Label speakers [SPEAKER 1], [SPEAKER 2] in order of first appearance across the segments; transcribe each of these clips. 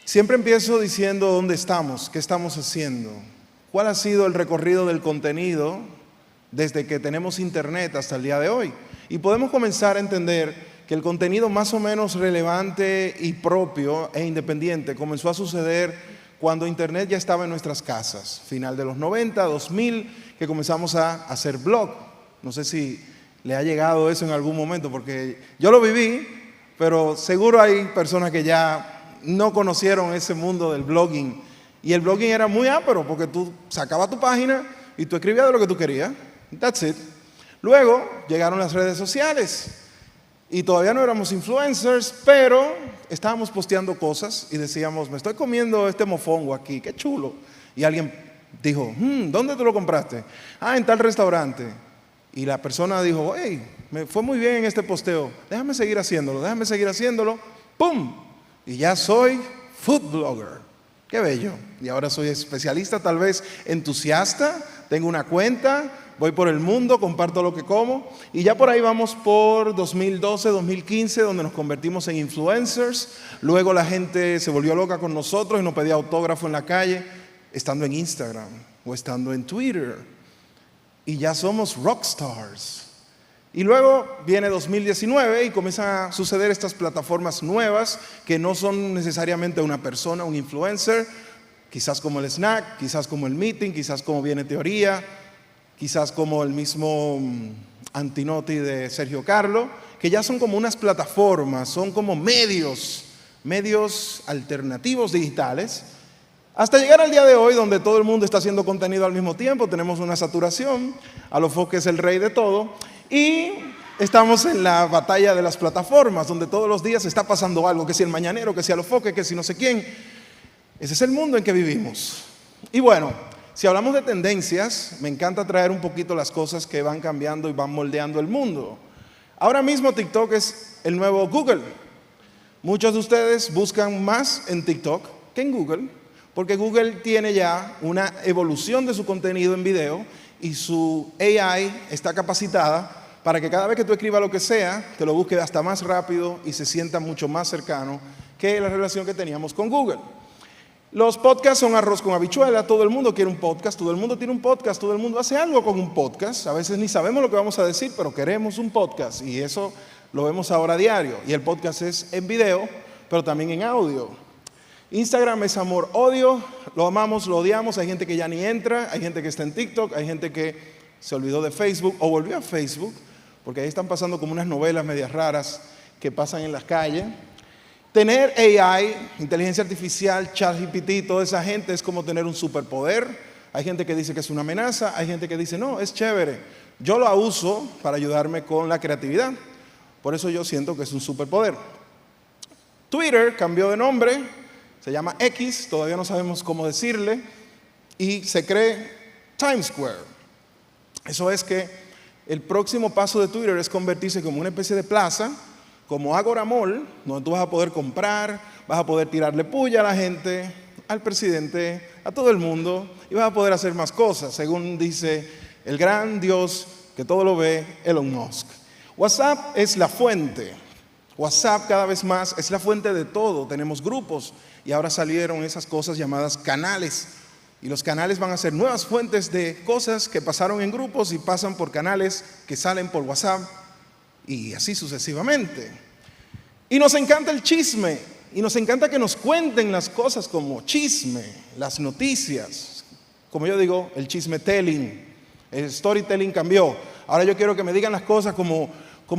[SPEAKER 1] Siempre empiezo diciendo dónde estamos, qué estamos haciendo, cuál ha sido el recorrido del contenido desde que tenemos internet hasta el día de hoy. Y podemos comenzar a entender que el contenido más o menos relevante y propio e independiente comenzó a suceder cuando internet ya estaba en nuestras casas, final de los 90, 2000, que comenzamos a hacer blog. No sé si le ha llegado eso en algún momento, porque yo lo viví, pero seguro hay personas que ya no conocieron ese mundo del blogging. Y el blogging era muy ápero, porque tú sacabas tu página y tú escribías de lo que tú querías. That's it. Luego llegaron las redes sociales y todavía no éramos influencers, pero estábamos posteando cosas y decíamos, me estoy comiendo este mofongo aquí, qué chulo. Y alguien dijo, ¿dónde te lo compraste? Ah, en tal restaurante. Y la persona dijo, hey, me fue muy bien en este posteo, déjame seguir haciéndolo, ¡pum! Y ya soy food blogger. Qué bello. Y ahora soy especialista, tal vez entusiasta, tengo una cuenta, voy por el mundo, comparto lo que como. Y ya por ahí vamos por 2012, 2015, donde nos convertimos en influencers. Luego la gente se volvió loca con nosotros y nos pedía autógrafo en la calle, estando en Instagram o estando en Twitter. Y ya somos rockstars. Y luego viene 2019 y comienzan a suceder estas plataformas nuevas que no son necesariamente una persona, un influencer, quizás como el Snack, quizás como el Meeting, quizás como Viene Teoría, quizás como el mismo Antinoti de Sergio Carlo, que ya son como unas plataformas, son como medios alternativos digitales, hasta llegar al día de hoy donde todo el mundo está haciendo contenido al mismo tiempo, tenemos una saturación, Alofoque es el rey de todo. Y estamos en la batalla de las plataformas, donde todos los días está pasando algo, que si el Mañanero, que si Alofoque, que si no sé quién. Ese es el mundo en que vivimos. Y bueno, si hablamos de tendencias, me encanta traer un poquito las cosas que van cambiando y van moldeando el mundo. Ahora mismo TikTok es el nuevo Google. Muchos de ustedes buscan más en TikTok que en Google, porque Google tiene ya una evolución de su contenido en video y su AI está capacitada para que cada vez que tú escribas lo que sea, te lo busque hasta más rápido y se sienta mucho más cercano que la relación que teníamos con Google. Los podcasts son arroz con habichuela, todo el mundo quiere un podcast, todo el mundo tiene un podcast, todo el mundo hace algo con un podcast. A veces ni sabemos lo que vamos a decir, pero queremos un podcast y eso lo vemos ahora a diario. Y el podcast es en video, pero también en audio. Instagram es amor, odio, lo amamos, lo odiamos, hay gente que ya ni entra, hay gente que está en TikTok, hay gente que se olvidó de Facebook o volvió a Facebook, porque ahí están pasando como unas novelas medias raras que pasan en las calles. Tener AI, inteligencia artificial, ChatGPT, toda esa gente es como tener un superpoder. Hay gente que dice que es una amenaza, hay gente que dice no, es chévere. Yo lo uso para ayudarme con la creatividad, por eso yo siento que es un superpoder. Twitter cambió de nombre. Se llama X, todavía no sabemos cómo decirle, y se cree Times Square. Eso es que el próximo paso de Twitter es convertirse como una especie de plaza, como Agora Mall, donde tú vas a poder comprar, vas a poder tirarle puya a la gente, al presidente, a todo el mundo, y vas a poder hacer más cosas, según dice el gran Dios que todo lo ve, Elon Musk. WhatsApp es la fuente. WhatsApp cada vez más es la fuente de todo, tenemos grupos y ahora salieron esas cosas llamadas canales y los canales van a ser nuevas fuentes de cosas que pasaron en grupos y pasan por canales que salen por WhatsApp y así sucesivamente. Y nos encanta el chisme y nos encanta que nos cuenten las cosas como chisme, las noticias, como yo digo, el chismetelling, el storytelling cambió. Ahora yo quiero que me digan las cosas como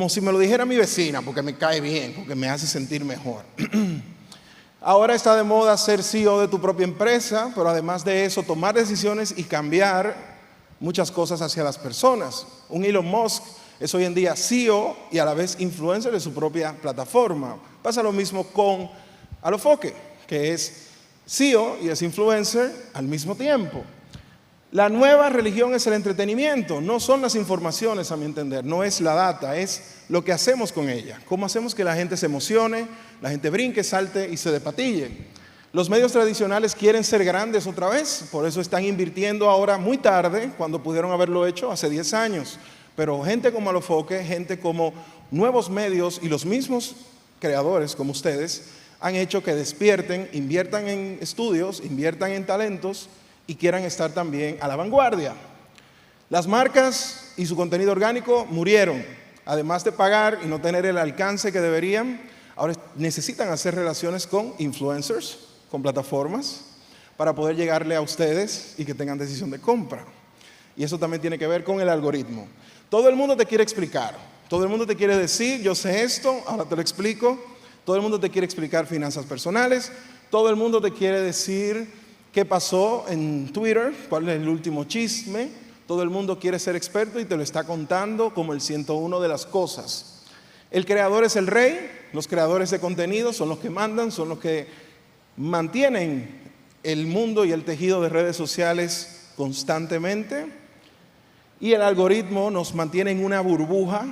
[SPEAKER 1] si me lo dijera mi vecina, porque me cae bien, porque me hace sentir mejor. Ahora está de moda ser CEO de tu propia empresa, pero además de eso, tomar decisiones y cambiar muchas cosas hacia las personas. Un Elon Musk es hoy en día CEO y a la vez influencer de su propia plataforma. Pasa lo mismo con Alofoque, que es CEO y es influencer al mismo tiempo. La nueva religión es el entretenimiento, no son las informaciones a mi entender, no es la data, es lo que hacemos con ella. Cómo hacemos que la gente se emocione, la gente brinque, salte y se despatille. Los medios tradicionales quieren ser grandes otra vez, por eso están invirtiendo ahora muy tarde, cuando pudieron haberlo hecho hace 10 años. Pero gente como Alofoque, gente como nuevos medios y los mismos creadores como ustedes, han hecho que despierten, inviertan en estudios, inviertan en talentos y quieran estar también a la vanguardia. Las marcas y su contenido orgánico murieron. Además de pagar y no tener el alcance que deberían, ahora necesitan hacer relaciones con influencers, con plataformas, para poder llegarle a ustedes y que tengan decisión de compra. Y eso también tiene que ver con el algoritmo. Todo el mundo te quiere explicar, todo el mundo te quiere decir, yo sé esto, ahora te lo explico. Todo el mundo te quiere explicar finanzas personales, todo el mundo te quiere decir qué pasó en Twitter, cuál es el último chisme. Todo el mundo quiere ser experto y te lo está contando como el 101 de las cosas. El creador es el rey, los creadores de contenido son los que mandan, son los que mantienen el mundo y el tejido de redes sociales constantemente. Y el algoritmo nos mantiene en una burbuja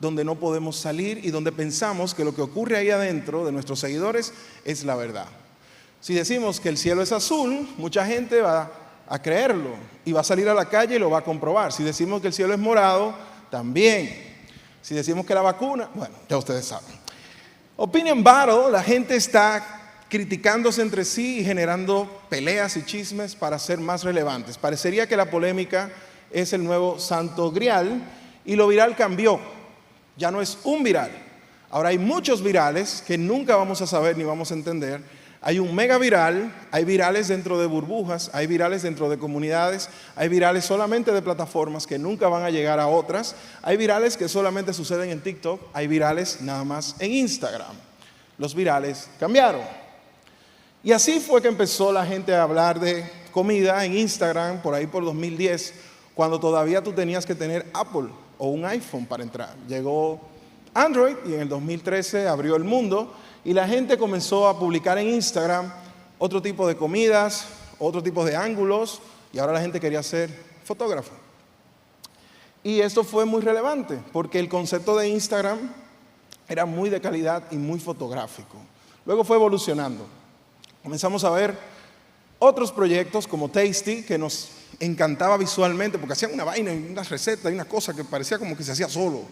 [SPEAKER 1] donde no podemos salir y donde pensamos que lo que ocurre ahí adentro de nuestros seguidores es la verdad. Si decimos que el cielo es azul, mucha gente va a creerlo y va a salir a la calle y lo va a comprobar. Si decimos que el cielo es morado, también. Si decimos que la vacuna, bueno, ya ustedes saben. Opinion Battle, la gente está criticándose entre sí y generando peleas y chismes para ser más relevantes. Parecería que la polémica es el nuevo santo grial y lo viral cambió. Ya no es un viral. Ahora hay muchos virales que nunca vamos a saber ni vamos a entender. Hay un mega viral, hay virales dentro de burbujas, hay virales dentro de comunidades, hay virales solamente de plataformas que nunca van a llegar a otras, hay virales que solamente suceden en TikTok, hay virales nada más en Instagram. Los virales cambiaron. Y así fue que empezó la gente a hablar de comida en Instagram por ahí por 2010, cuando todavía tú tenías que tener Apple o un iPhone para entrar. Llegó Android y en el 2013 abrió el mundo. Y la gente comenzó a publicar en Instagram otro tipo de comidas, otro tipo de ángulos, y ahora la gente quería ser fotógrafo. Y esto fue muy relevante, porque el concepto de Instagram era muy de calidad y muy fotográfico. Luego fue evolucionando. Comenzamos a ver otros proyectos como Tasty, que nos encantaba visualmente, porque hacían una vaina, unas recetas y una cosa que parecía como que se hacía solo.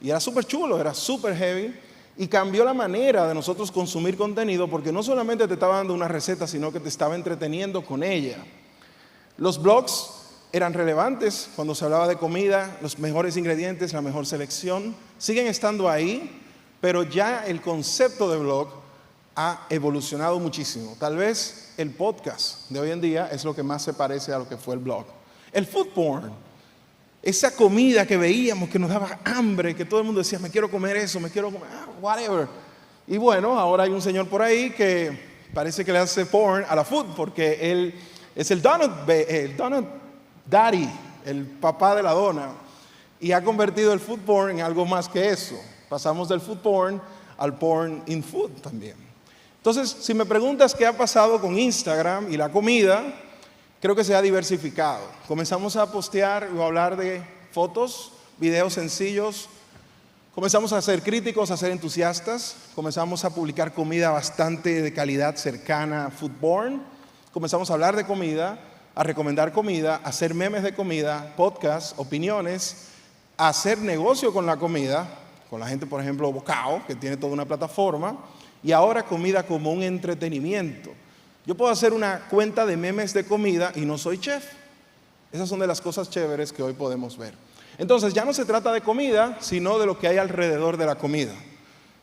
[SPEAKER 1] Y era súper chulo, era súper heavy. Y cambió la manera de nosotros consumir contenido porque no solamente te estaba dando una receta, sino que te estaba entreteniendo con ella. Los blogs eran relevantes cuando se hablaba de comida, los mejores ingredientes, la mejor selección. Siguen estando ahí, pero ya el concepto de blog ha evolucionado muchísimo. Tal vez el podcast de hoy en día es lo que más se parece a lo que fue el blog. El food porn. Esa comida que veíamos, que nos daba hambre, que todo el mundo decía, me quiero comer eso, me quiero comer, whatever. Y bueno, ahora hay un señor por ahí que parece que le hace porn a la food, porque él es el donut daddy, el papá de la dona, y ha convertido el food porn en algo más que eso. Pasamos del food porn al porn in food también. Entonces, si me preguntas qué ha pasado con Instagram y la comida, creo que se ha diversificado. Comenzamos a postear o a hablar de fotos, videos sencillos. Comenzamos a ser críticos, a ser entusiastas. Comenzamos a publicar comida bastante de calidad cercana a foodborne. Comenzamos a hablar de comida, a recomendar comida, a hacer memes de comida, podcasts, opiniones, a hacer negocio con la comida, con la gente, por ejemplo, Bocao, que tiene toda una plataforma, y ahora comida como un entretenimiento. Yo puedo hacer una cuenta de memes de comida y no soy chef. Esas son de las cosas chéveres que hoy podemos ver. Entonces ya no se trata de comida, sino de lo que hay alrededor de la comida.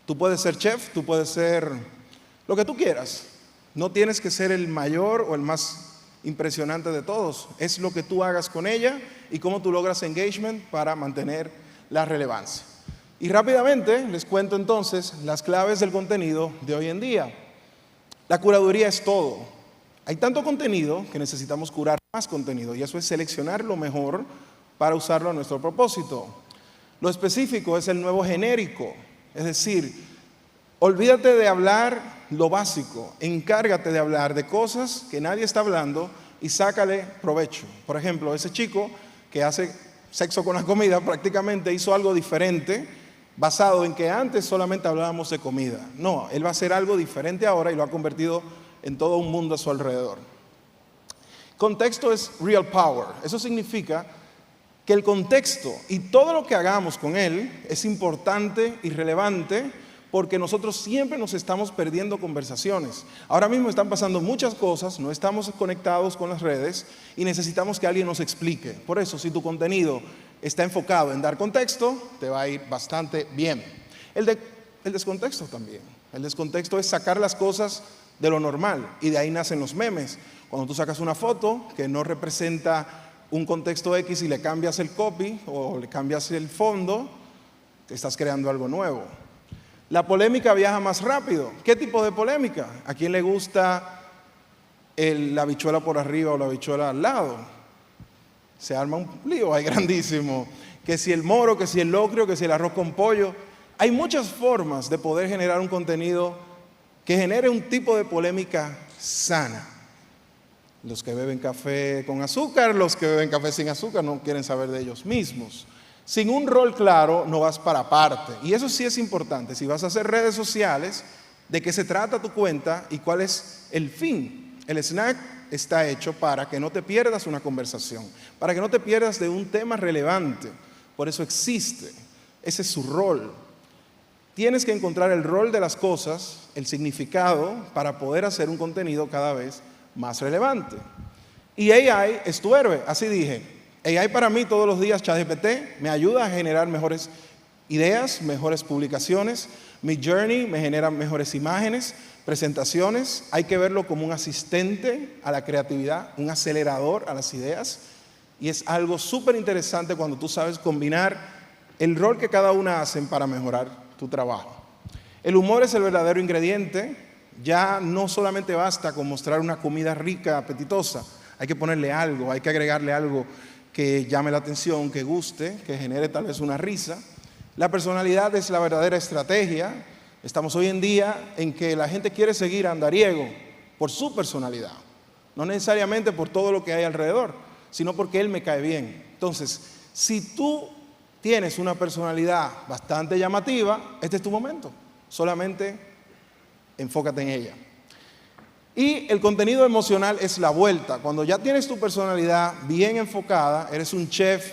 [SPEAKER 1] Tú puedes ser chef, tú puedes ser lo que tú quieras. No tienes que ser el mayor o el más impresionante de todos. Es lo que tú hagas con ella y cómo tú logras engagement para mantener la relevancia. Y rápidamente les cuento entonces las claves del contenido de hoy en día. La curaduría es todo. Hay tanto contenido que necesitamos curar más contenido y eso es seleccionar lo mejor para usarlo a nuestro propósito. Lo específico es el nuevo genérico, es decir, olvídate de hablar lo básico, encárgate de hablar de cosas que nadie está hablando y sácale provecho. Por ejemplo, ese chico que hace sexo con la comida prácticamente hizo algo diferente basado en que antes solamente hablábamos de comida. No, él va a hacer algo diferente ahora y lo ha convertido en todo un mundo a su alrededor. Contexto es real power. Eso significa que el contexto y todo lo que hagamos con él es importante y relevante porque nosotros siempre nos estamos perdiendo conversaciones. Ahora mismo están pasando muchas cosas, no estamos conectados con las redes y necesitamos que alguien nos explique. Por eso, si tu contenido está enfocado en dar contexto, te va a ir bastante bien. El descontexto también. El descontexto es sacar las cosas de lo normal y de ahí nacen los memes. Cuando tú sacas una foto que no representa un contexto X y le cambias el copy o le cambias el fondo, te estás creando algo nuevo. La polémica viaja más rápido. ¿Qué tipo de polémica? ¿A quién le gusta la habichuela por arriba o la habichuela al lado? Se arma un lío ahí grandísimo. Que si el moro, que si el locrio, que si el arroz con pollo. Hay muchas formas de poder generar un contenido que genere un tipo de polémica sana. Los que beben café con azúcar, los que beben café sin azúcar no quieren saber de ellos mismos. Sin un rol claro no vas para parte. Y eso sí es importante. Si vas a hacer redes sociales, ¿de qué se trata tu cuenta y cuál es el fin? El snack está hecho para que no te pierdas una conversación, para que no te pierdas de un tema relevante. Por eso existe. Ese es su rol. Tienes que encontrar el rol de las cosas, el significado, para poder hacer un contenido cada vez más relevante. Y AI es tu héroe, así dije. AI para mí todos los días, ChatGPT, me ayuda a generar mejores ideas, mejores publicaciones. Midjourney me genera mejores imágenes, presentaciones. Hay que verlo como un asistente a la creatividad, un acelerador a las ideas. Y es algo súper interesante cuando tú sabes combinar el rol que cada una hacen para mejorar tu trabajo. El humor es el verdadero ingrediente. Ya no solamente basta con mostrar una comida rica, apetitosa. Hay que ponerle algo, hay que agregarle algo que llame la atención, que guste, que genere tal vez una risa. La personalidad es la verdadera estrategia. Estamos hoy en día en que la gente quiere seguir a Andariego por su personalidad, no necesariamente por todo lo que hay alrededor, sino porque él me cae bien. Entonces, si tú tienes una personalidad bastante llamativa, este es tu momento. Solamente enfócate en ella. Y el contenido emocional es la vuelta. Cuando ya tienes tu personalidad bien enfocada, eres un chef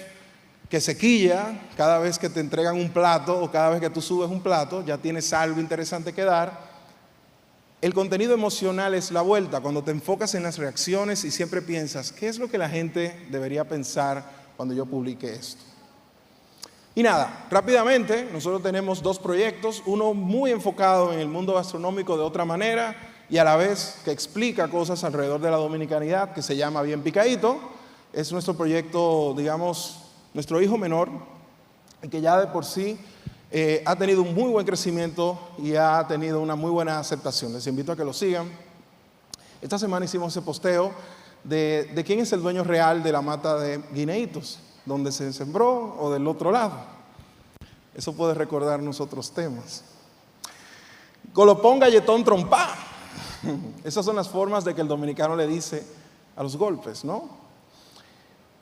[SPEAKER 1] que se quilla cada vez que te entregan un plato o cada vez que tú subes un plato, ya tienes algo interesante que dar. El contenido emocional es la vuelta, cuando te enfocas en las reacciones y siempre piensas, ¿qué es lo que la gente debería pensar cuando yo publique esto? Y nada, rápidamente, nosotros tenemos dos proyectos, uno muy enfocado en el mundo gastronómico de otra manera, y a la vez que explica cosas alrededor de la dominicanidad, que se llama Bien Picadito. Es nuestro proyecto, digamos, nuestro hijo menor, y que ya de por sí ha tenido un muy buen crecimiento y ha tenido una muy buena aceptación. Les invito a que lo sigan. Esta semana hicimos ese posteo de quién es el dueño real de la mata de guineitos, donde se sembró o del otro lado. Eso puede recordarnos otros temas. Golopón, galletón, trompá. Esas son las formas de que el dominicano le dice a los golpes, ¿no?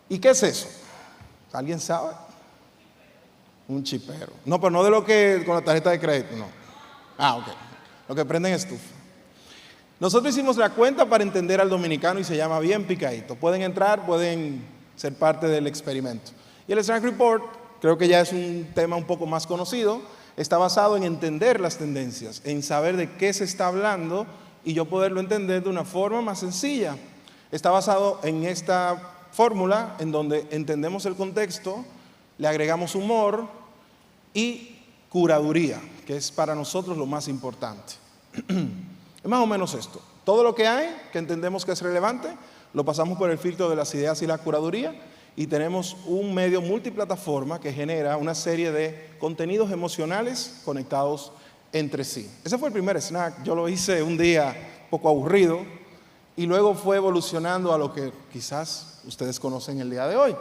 [SPEAKER 1] ¿Y qué es eso? ¿Alguien sabe? Un chipero. No, pero no de lo que con la tarjeta de crédito, no. Ok. Lo que prenden estufa. Nosotros hicimos la cuenta para entender al dominicano y se llama Bien Picadito. Pueden entrar, pueden ser parte del experimento. Y el Snack Report, creo que ya es un tema un poco más conocido, está basado en entender las tendencias, en saber de qué se está hablando y yo poderlo entender de una forma más sencilla. Está basado en esta fórmula en donde entendemos el contexto, le agregamos humor y curaduría, que es para nosotros lo más importante. Es más o menos esto. Todo lo que hay, que entendemos que es relevante, lo pasamos por el filtro de las ideas y la curaduría y tenemos un medio multiplataforma que genera una serie de contenidos emocionales conectados entre sí. Ese fue el primer snack. Yo lo hice un día poco aburrido y luego fue evolucionando a lo que quizás ustedes conocen el día de hoy.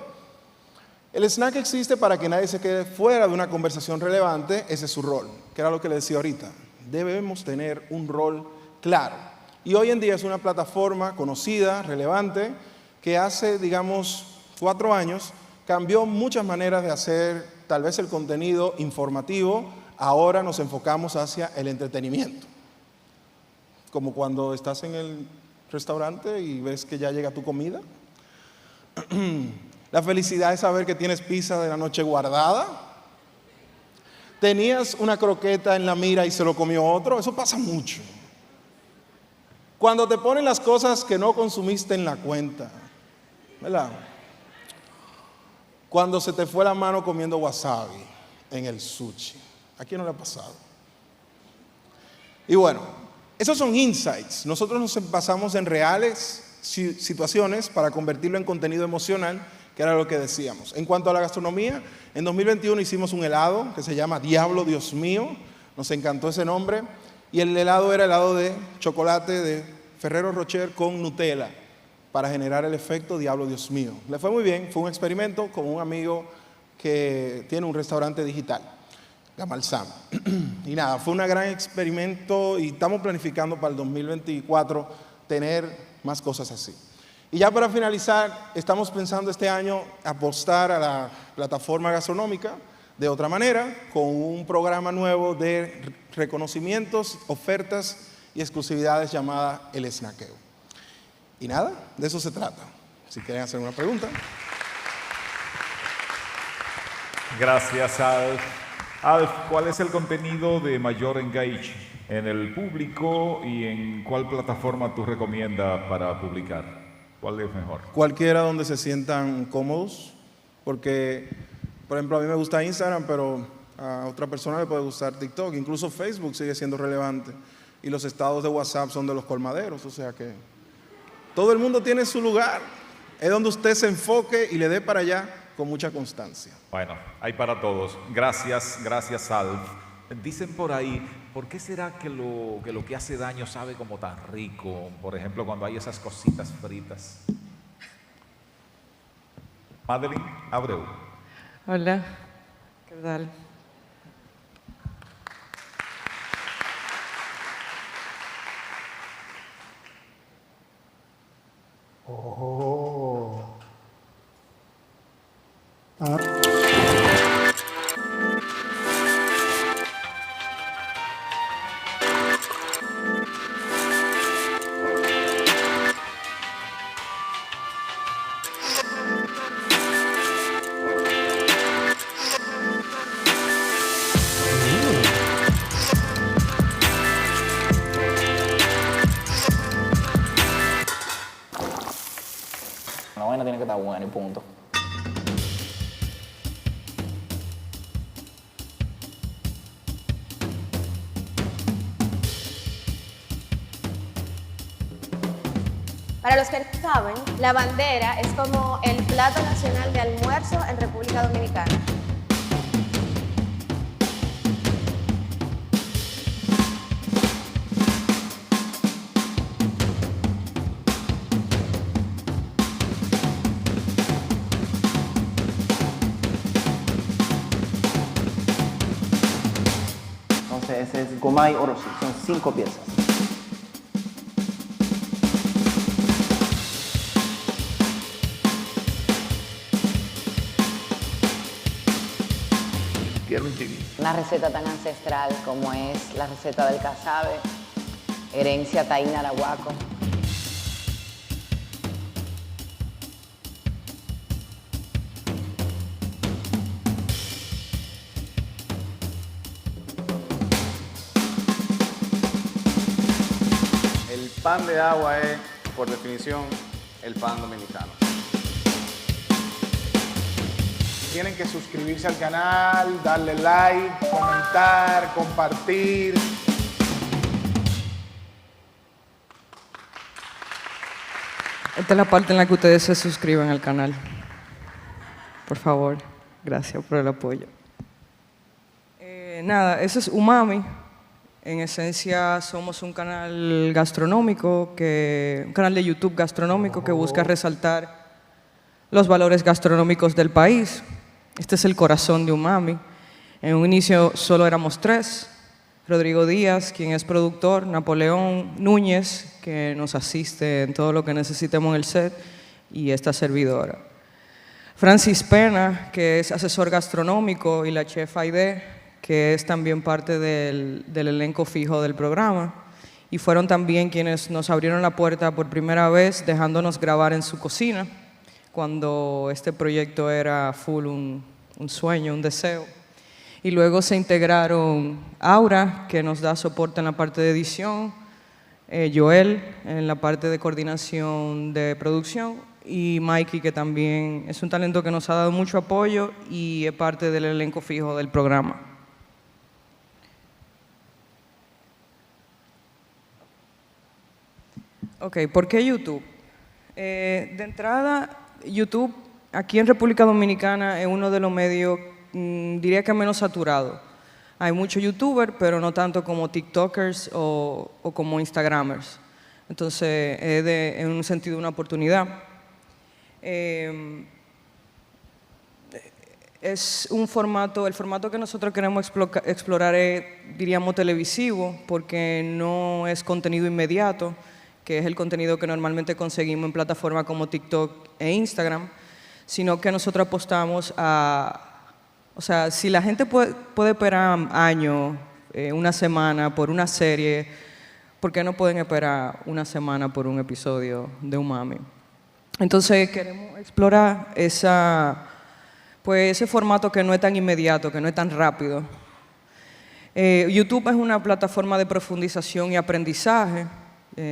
[SPEAKER 1] El snack existe para que nadie se quede fuera de una conversación relevante. Ese es su rol, que era lo que le decía ahorita. Debemos tener un rol claro. Y hoy en día es una plataforma conocida, relevante, que hace, digamos, 4 años cambió muchas maneras de hacer tal vez el contenido informativo. Ahora nos enfocamos hacia el entretenimiento. Como cuando estás en el restaurante y ves que ya llega tu comida. La felicidad es saber que tienes pizza de la noche guardada. tenías una croqueta en la mira y se lo comió otro, eso pasa mucho. Cuando te ponen las cosas que no consumiste en la cuenta, ¿verdad? Cuando se te fue la mano comiendo wasabi en el sushi. ¿A quién no le ha pasado? Y bueno, esos son insights. Nosotros nos basamos en reales situaciones para convertirlo en contenido emocional, que era lo que decíamos. En cuanto a la gastronomía, en 2021 hicimos un helado que se llama Diablo Dios Mío. Nos encantó ese nombre. Y el helado era helado de chocolate de Ferrero Rocher con Nutella, para generar el efecto Diablo Dios Mío. Le fue muy bien, fue un experimento con un amigo que tiene un restaurante digital, Gamal Sam. Y nada, fue un gran experimento y estamos planificando para el 2024 tener más cosas así. Y ya para finalizar, estamos pensando este año apostar a la plataforma gastronómica de otra manera, con un programa nuevo de reconocimientos, ofertas y exclusividades llamada El Snackeo. Y nada, de eso se trata. Si quieren hacer una pregunta.
[SPEAKER 2] Gracias, Alf. Alf, ¿cuál es el contenido de mayor engage en el público y en cuál plataforma tú recomiendas para publicar? ¿Cuál es mejor?
[SPEAKER 1] Cualquiera donde se sientan cómodos, porque, por ejemplo, a mí me gusta Instagram, pero a otra persona le puede gustar TikTok. Incluso Facebook sigue siendo relevante. Y los estados de WhatsApp son de los colmaderos, o sea que todo el mundo tiene su lugar. Es donde usted se enfoque y le dé para allá con mucha constancia.
[SPEAKER 2] Bueno, hay para todos. Gracias, gracias, Alf. Dicen por ahí, ¿por qué será que lo que hace daño sabe como tan rico? Por ejemplo, cuando hay esas cositas fritas. Madeline Abreu.
[SPEAKER 3] Hola, ¿qué tal?
[SPEAKER 4] Oh.
[SPEAKER 5] La vaina tiene que estar buena y punto.
[SPEAKER 6] Para los que no saben, la bandera es como el plato nacional de almuerzo en República Dominicana.
[SPEAKER 5] Entonces ese es gomay orosi, son 5 piezas.
[SPEAKER 7] Una receta tan ancestral como es la receta del casabe, herencia taína arahuaco.
[SPEAKER 8] El pan de agua es, por definición, el pan dominicano.
[SPEAKER 4] Tienen que suscribirse al canal, darle like, comentar, compartir.
[SPEAKER 3] Esta es la parte en la que ustedes se suscriben al canal. Por favor, gracias por el apoyo. Nada, eso es Umami. En esencia somos un canal gastronómico, un canal de YouTube gastronómico que busca resaltar los valores gastronómicos del país. Este es el corazón de Umami. En un inicio solo éramos 3. Rodrigo Díaz, quien es productor, Napoleón Núñez, que nos asiste en todo lo que necesitemos en el set, y esta servidora. Francis Pena, que es asesor gastronómico, y la chef Aide, que es también parte del elenco fijo del programa. Y fueron también quienes nos abrieron la puerta por primera vez, dejándonos grabar en su cocina, cuando este proyecto era full un sueño, un deseo. Y luego se integraron Aura, que nos da soporte en la parte de edición, Joel en la parte de coordinación de producción y Mikey, que también es un talento que nos ha dado mucho apoyo y es parte del elenco fijo del programa. Ok, ¿por qué YouTube? De entrada, YouTube aquí en República Dominicana es uno de los medios, diría que menos saturado. Hay muchos youtubers, pero no tanto como tiktokers o como instagramers. Entonces, es en un sentido una oportunidad. Es un formato, el formato que nosotros queremos explorar es, diríamos, televisivo, porque no es contenido inmediato, que es el contenido que normalmente conseguimos en plataformas como TikTok e Instagram, sino que nosotros apostamos a, o sea, si la gente puede esperar años, una semana por una serie, ¿por qué no pueden esperar una semana por un episodio de Umami? Entonces queremos explorar ese formato que no es tan inmediato, que no es tan rápido. YouTube es una plataforma de profundización y aprendizaje.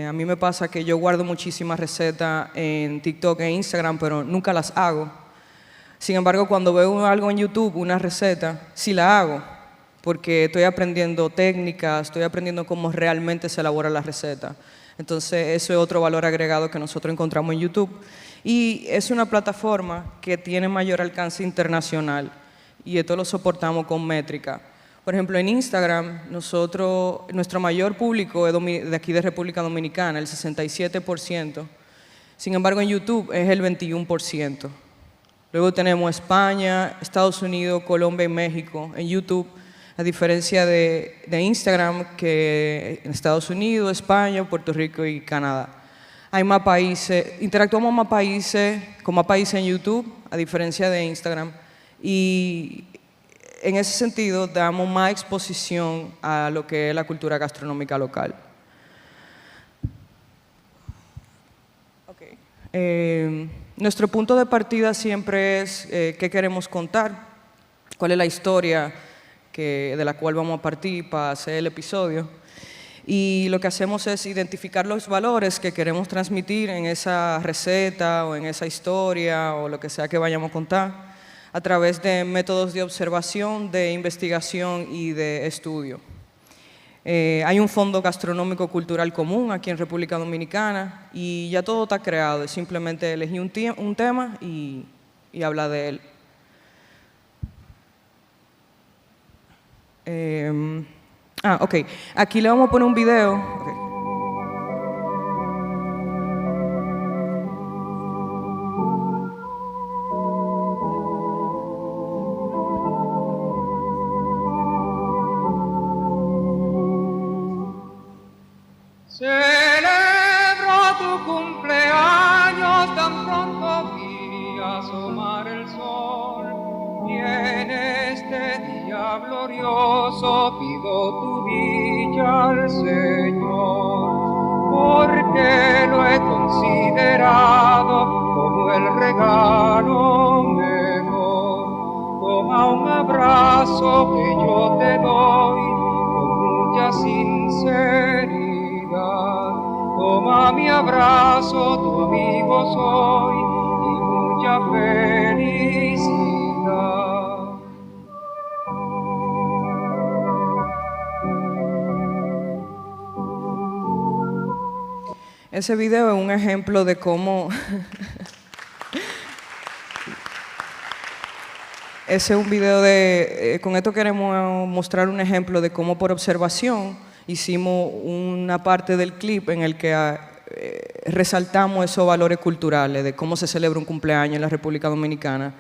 [SPEAKER 3] A mí me pasa que yo guardo muchísimas recetas en TikTok e Instagram, pero nunca las hago. Sin embargo, cuando veo algo en YouTube, una receta, sí la hago, porque estoy aprendiendo técnicas, estoy aprendiendo cómo realmente se elabora la receta. Entonces, eso es otro valor agregado que nosotros encontramos en YouTube. Y es una plataforma que tiene mayor alcance internacional, y esto lo soportamos con métrica. Por ejemplo, en Instagram, nuestro mayor público es de aquí de República Dominicana, el 67%. Sin embargo, en YouTube es el 21%. Luego tenemos España, Estados Unidos, Colombia y México en YouTube, a diferencia de Instagram, que en Estados Unidos, España, Puerto Rico y Canadá. Hay más países, interactuamos con más países en YouTube, a diferencia de Instagram, y en ese sentido damos más exposición a lo que es la cultura gastronómica local. Okay. Nuestro punto de partida siempre es qué queremos contar, cuál es la historia de la cual vamos a partir para hacer el episodio. Y lo que hacemos es identificar los valores que queremos transmitir en esa receta o en esa historia o lo que sea que vayamos a contar a través de métodos de observación, de investigación y de estudio. Hay un fondo gastronómico cultural común aquí en República Dominicana y ya todo está creado, es simplemente elegir un tema y hablar de él. Ok, aquí le vamos a poner un video. Okay.
[SPEAKER 9] Celebro tu cumpleaños, tan pronto vi asomar el sol, y en este día glorioso pido tu dicha al Señor, porque lo he considerado como el regalo mejor. Toma un abrazo que yo te doy con mucha sinceridad. Toma mi abrazo, tu amigo soy, y mucha felicidad.
[SPEAKER 3] Ese video es un ejemplo de cómo... Ese es un video con esto queremos mostrar un ejemplo de cómo por observación hicimos una parte del clip en el que resaltamos esos valores culturales de cómo se celebra un cumpleaños en la República Dominicana,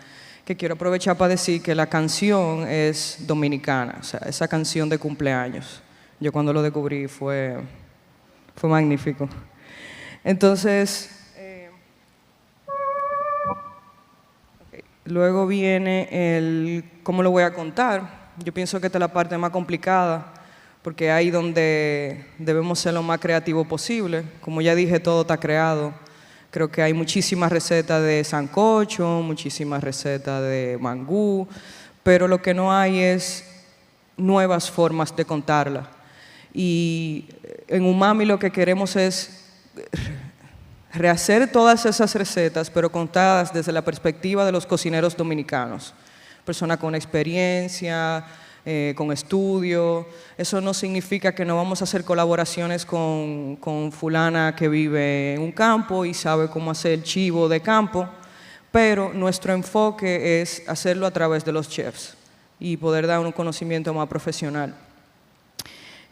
[SPEAKER 3] que quiero aprovechar para decir que la canción es dominicana, o sea, esa canción de cumpleaños. Yo cuando lo descubrí fue magnífico. Entonces, luego viene el cómo lo voy a contar. Yo pienso que esta es la parte más complicada, porque ahí donde debemos ser lo más creativos posible. Como ya dije, todo está creado. Creo que hay muchísimas recetas de sancocho, muchísimas recetas de mangú, pero lo que no hay es nuevas formas de contarla. Y en Umami lo que queremos es rehacer todas esas recetas, pero contadas desde la perspectiva de los cocineros dominicanos. Persona con experiencia, con estudio. Eso no significa que no vamos a hacer colaboraciones con fulana que vive en un campo y sabe cómo hacer el chivo de campo, pero nuestro enfoque es hacerlo a través de los chefs y poder dar un conocimiento más profesional.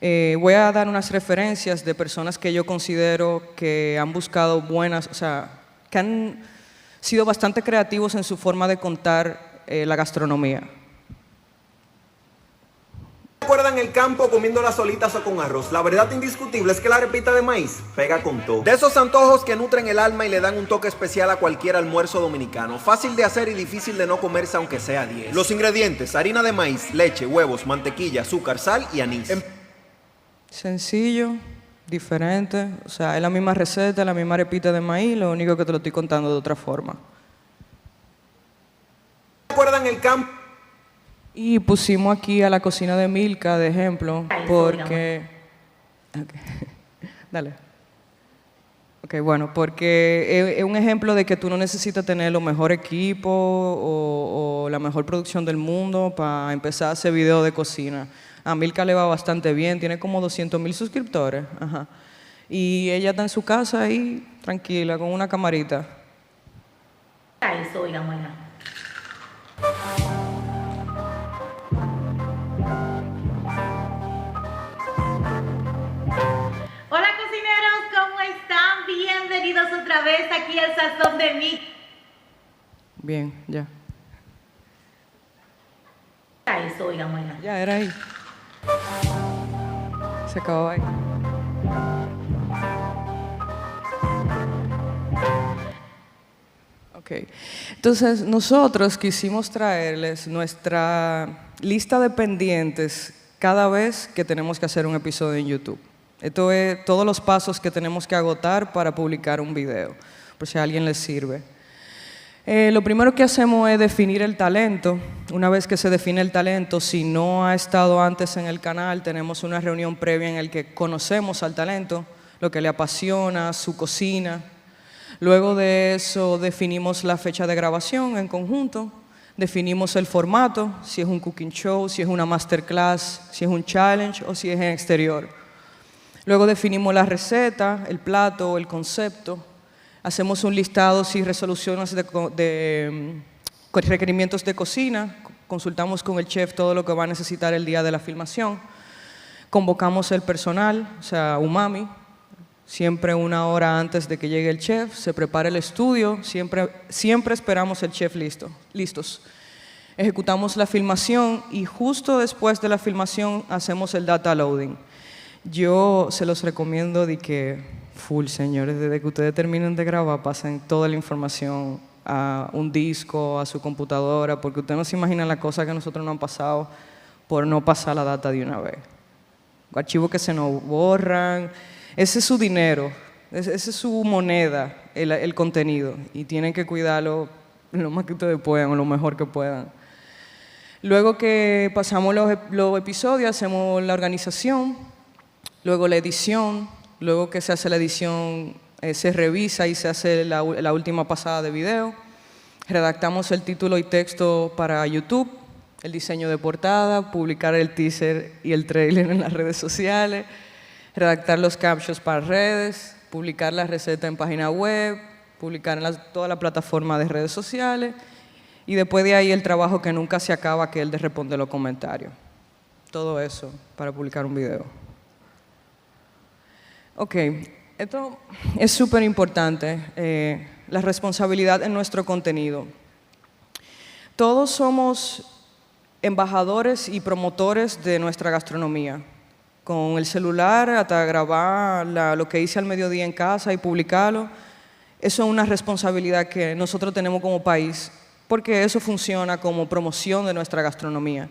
[SPEAKER 3] Voy a dar unas referencias de personas que yo considero que han buscado buenas, o sea, que han sido bastante creativos en su forma de contar la gastronomía.
[SPEAKER 10] ¿Recuerdan el campo comiendo las solitas o con arroz? La verdad indiscutible es que la arepita de maíz pega con todo. De esos antojos que nutren el alma y le dan un toque especial a cualquier almuerzo dominicano. Fácil de hacer y difícil de no comerse aunque sea 10. Los ingredientes: harina de maíz, leche, huevos, mantequilla, azúcar, sal y anís.
[SPEAKER 3] Sencillo, diferente, o sea, es la misma receta, la misma arepita de maíz, lo único que te lo estoy contando de otra forma.
[SPEAKER 10] ¿Recuerdan el campo?
[SPEAKER 3] Y pusimos aquí a la cocina de Milka de ejemplo, porque... Okay. Dale. Ok, bueno, porque es un ejemplo de que tú no necesitas tener lo mejor equipo o la mejor producción del mundo para empezar a hacer video de cocina. A Milka le va bastante bien, tiene como 200,000 suscriptores. Ajá. Y ella está en su casa ahí, tranquila, con una camarita.
[SPEAKER 11] Eso, oiga, buena. Hola cocineros, ¿cómo están? Bienvenidos otra vez aquí al Sazón de Mí.
[SPEAKER 3] Bien, ya.
[SPEAKER 11] Eso, oiga, buena.
[SPEAKER 3] Ya, era ahí. Se acabó ahí. Ok. Entonces, nosotros quisimos traerles nuestra lista de pendientes cada vez que tenemos que hacer un episodio en YouTube. Esto es todos los pasos que tenemos que agotar para publicar un video, por si a alguien les sirve. Lo primero que hacemos es definir el talento. Una vez que se define el talento, si no ha estado antes en el canal, tenemos una reunión previa en la que conocemos al talento, lo que le apasiona, su cocina. Luego de eso definimos la fecha de grabación en conjunto, definimos el formato, si es un cooking show, si es una masterclass, si es un challenge o si es en exterior. Luego definimos la receta, el plato, el concepto. Hacemos un listado sin resoluciones de requerimientos de cocina, consultamos con el chef todo lo que va a necesitar el día de la filmación, convocamos el personal, o sea, Umami, siempre 1 hora antes de que llegue el chef, se prepara el estudio, siempre esperamos el chef listos. Ejecutamos la filmación y justo después de la filmación hacemos el data loading. Yo se los recomiendo de que... Full, señores, desde que ustedes terminen de grabar, pasen toda la información a un disco, a su computadora, porque ustedes no se imaginan las cosas que nosotros nos han pasado por no pasar la data de una vez. Archivos que se nos borran, ese es su dinero, ese es su moneda, el contenido, y tienen que cuidarlo lo más que ustedes puedan o lo mejor que puedan. Luego que pasamos los episodios, hacemos la organización, luego la edición. Luego que se hace la edición, se revisa y se hace la última pasada de video. Redactamos el título y texto para YouTube, el diseño de portada, publicar el teaser y el trailer en las redes sociales, redactar los captions para redes, publicar la receta en página web, publicar en toda la plataforma de redes sociales y después de ahí el trabajo que nunca se acaba, que es el de responder los comentarios. Todo eso para publicar un video. Ok, esto es súper importante, la responsabilidad en nuestro contenido. Todos somos embajadores y promotores de nuestra gastronomía. Con el celular, hasta grabar lo que hice al mediodía en casa y publicarlo, eso es una responsabilidad que nosotros tenemos como país, porque eso funciona como promoción de nuestra gastronomía.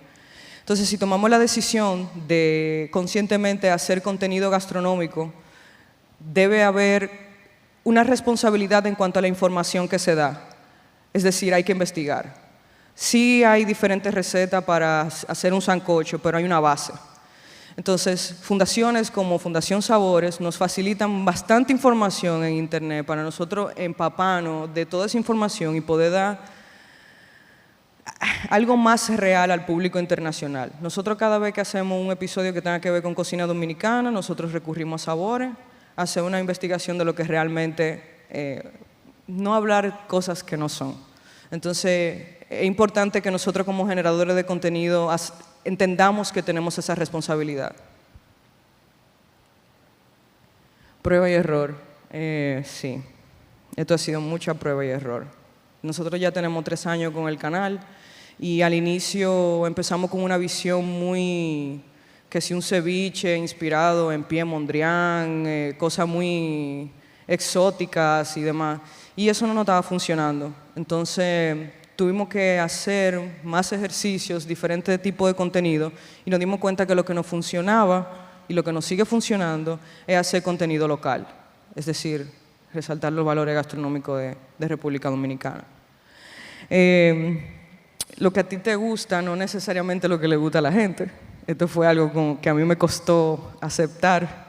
[SPEAKER 3] Entonces, si tomamos la decisión de conscientemente hacer contenido gastronómico, debe haber una responsabilidad en cuanto a la información que se da. Es decir, hay que investigar. Sí hay diferentes recetas para hacer un sancocho, pero hay una base. Entonces, fundaciones como Fundación Sabores nos facilitan bastante información en Internet para nosotros empaparnos de toda esa información y poder dar algo más real al público internacional. Nosotros cada vez que hacemos un episodio que tenga que ver con cocina dominicana, nosotros recurrimos a Sabores, a hacer una investigación de lo que realmente, no hablar cosas que no son. Entonces, es importante que nosotros como generadores de contenido entendamos que tenemos esa responsabilidad. Prueba y error. Sí, esto ha sido mucha prueba y error. Nosotros ya tenemos 3 años con el canal y al inicio empezamos con una visión muy, que si un ceviche inspirado en Pierre Mondrian, cosas muy exóticas y demás. Y eso no nos estaba funcionando. Entonces tuvimos que hacer más ejercicios, diferentes tipos de contenido y nos dimos cuenta que lo que nos funcionaba y lo que nos sigue funcionando es hacer contenido local. Es decir, resaltar los valores gastronómicos de República Dominicana. Lo que a ti te gusta no necesariamente lo que le gusta a la gente. Esto fue algo que a mí me costó aceptar.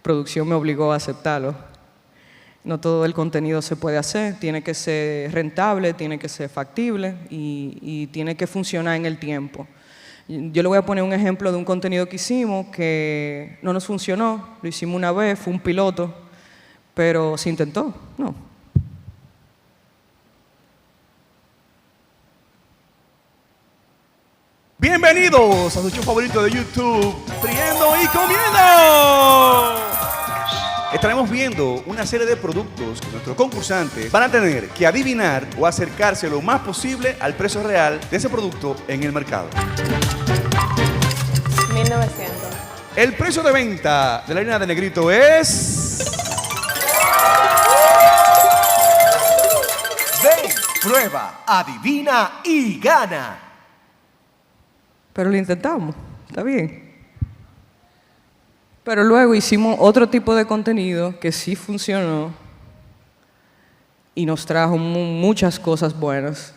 [SPEAKER 3] Producción me obligó a aceptarlo. No todo el contenido se puede hacer, tiene que ser rentable, tiene que ser factible y tiene que funcionar en el tiempo. Yo le voy a poner un ejemplo de un contenido que hicimos que no nos funcionó, lo hicimos una vez, fue un piloto, pero se intentó, no.
[SPEAKER 12] Bienvenidos a su show favorito de YouTube, Friendo y Comiendo. Estaremos viendo una serie de productos que nuestros concursantes van a tener que adivinar o acercarse lo más posible al precio real de ese producto en el mercado.
[SPEAKER 6] 1900.
[SPEAKER 12] El precio de venta de la harina de negrito es...
[SPEAKER 13] Ven, prueba, adivina y gana.
[SPEAKER 3] Pero lo intentamos, está bien. Pero luego hicimos otro tipo de contenido que sí funcionó y nos trajo muchas cosas buenas.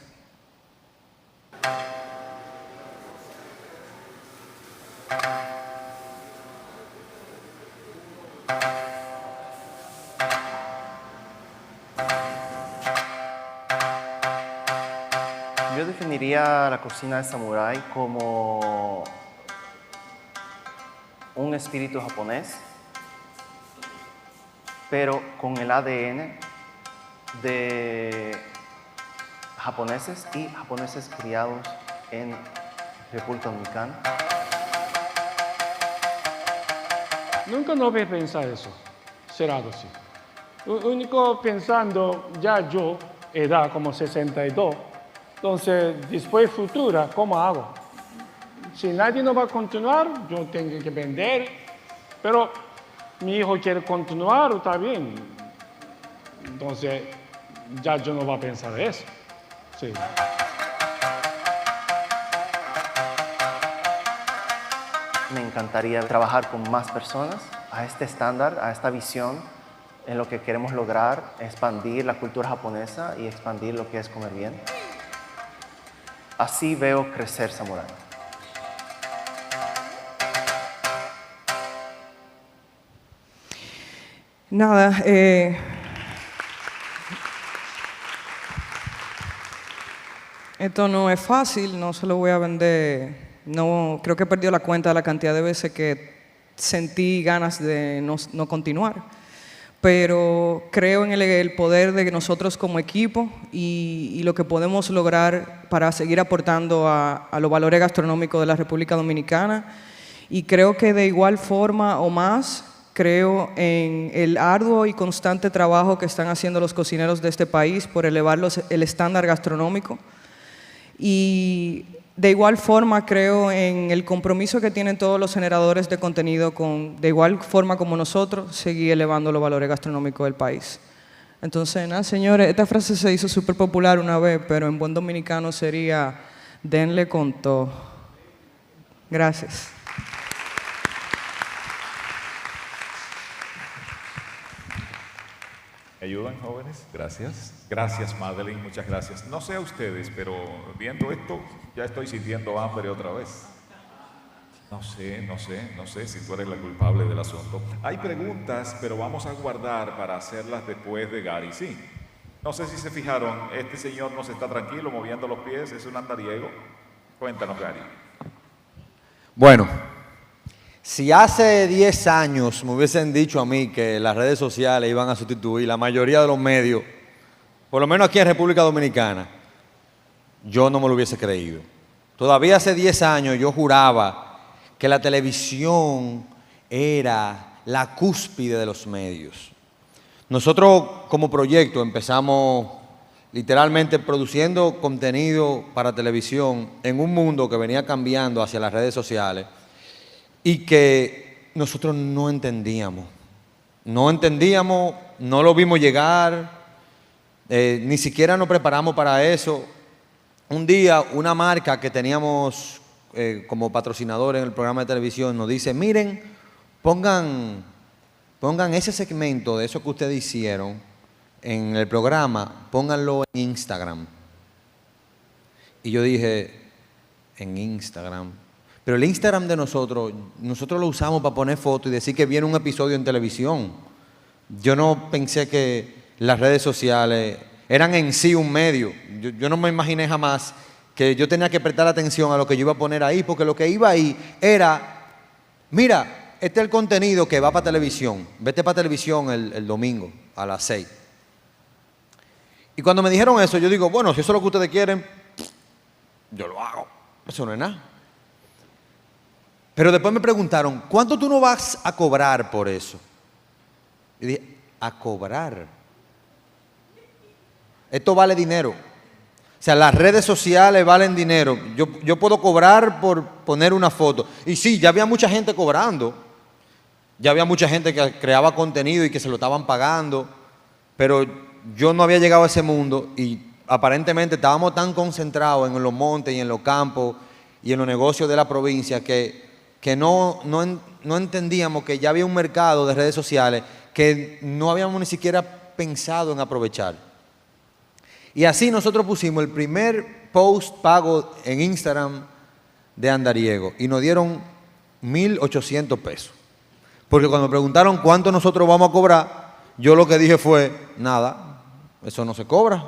[SPEAKER 5] Yo definiría la cocina de samurái como un espíritu japonés, pero con el ADN de japoneses y japoneses criados en República Dominicana.
[SPEAKER 9] Nunca no voy a pensar eso, será así. Único pensando, ya yo, edad como 62, entonces después futura, ¿cómo hago? Si nadie no va a continuar, yo tengo que vender, pero mi hijo quiere continuar, está bien. Entonces, ya yo no voy a pensar eso. Sí.
[SPEAKER 5] Me encantaría trabajar con más personas a este estándar, a esta visión en lo que queremos lograr, expandir la cultura japonesa y expandir lo que es comer bien. Así veo crecer Samurai.
[SPEAKER 3] Nada, esto no es fácil, no se lo voy a vender, no, creo que he perdido la cuenta de la cantidad de veces que sentí ganas de no continuar, pero creo en el poder de nosotros como equipo y lo que podemos lograr para seguir aportando a los valores gastronómicos de la República Dominicana y creo que de igual forma o más, creo en el arduo y constante trabajo que están haciendo los cocineros de este país por elevar el estándar gastronómico. Y de igual forma creo en el compromiso que tienen todos los generadores de contenido de igual forma como nosotros, seguir elevando los valores gastronómicos del país. Entonces, nada, señores, esta frase se hizo súper popular una vez, pero en buen dominicano sería, denle con todo. Gracias.
[SPEAKER 2] ¿Me ayudan, jóvenes? Gracias. Gracias, Madeline, muchas gracias. No sé a ustedes, pero viendo esto, ya estoy sintiendo hambre otra vez. No sé si tú eres la culpable del asunto. Hay preguntas, pero vamos a guardar para hacerlas después de Gary, sí. No sé si se fijaron, este señor no se está tranquilo, moviendo los pies, es un andariego. Cuéntanos, Gary.
[SPEAKER 14] Bueno, si hace 10 años me hubiesen dicho a mí que las redes sociales iban a sustituir la mayoría de los medios, por lo menos aquí en República Dominicana, yo no me lo hubiese creído. Todavía hace 10 años yo juraba que la televisión era la cúspide de los medios. Nosotros como proyecto empezamos literalmente produciendo contenido para televisión en un mundo que venía cambiando hacia las redes sociales y que nosotros no entendíamos. No lo vimos llegar, ni siquiera nos preparamos para eso. Un día una marca que teníamos como patrocinador en el programa de televisión nos dice, miren, pongan ese segmento de eso que ustedes hicieron en el programa, pónganlo en Instagram. Y yo dije, en Instagram. Pero el Instagram de nosotros lo usamos para poner fotos y decir que viene un episodio en televisión. Yo no pensé que las redes sociales eran en sí un medio. Yo no me imaginé jamás que yo tenía que prestar atención a lo que yo iba a poner ahí, porque lo que iba ahí era, mira, este es el contenido que va para televisión. Vete para televisión el domingo a las 6. Y cuando me dijeron eso, yo digo, bueno, si eso es lo que ustedes quieren, yo lo hago. Eso no es nada. Pero después me preguntaron, ¿cuánto tú no vas a cobrar por eso? Y dije, ¿a cobrar? Esto vale dinero. O sea, las redes sociales valen dinero. Yo puedo cobrar por poner una foto. Y sí, ya había mucha gente cobrando. Ya había mucha gente que creaba contenido y que se lo estaban pagando. Pero yo no había llegado a ese mundo y aparentemente estábamos tan concentrados en los montes y en los campos y en los negocios de la provincia que no entendíamos que ya había un mercado de redes sociales que no habíamos ni siquiera pensado en aprovechar. Y así nosotros pusimos el primer post pago en Instagram de Andariego y nos dieron 1,800 pesos. Porque cuando me preguntaron cuánto nosotros vamos a cobrar, yo lo que dije fue, nada, eso no se cobra.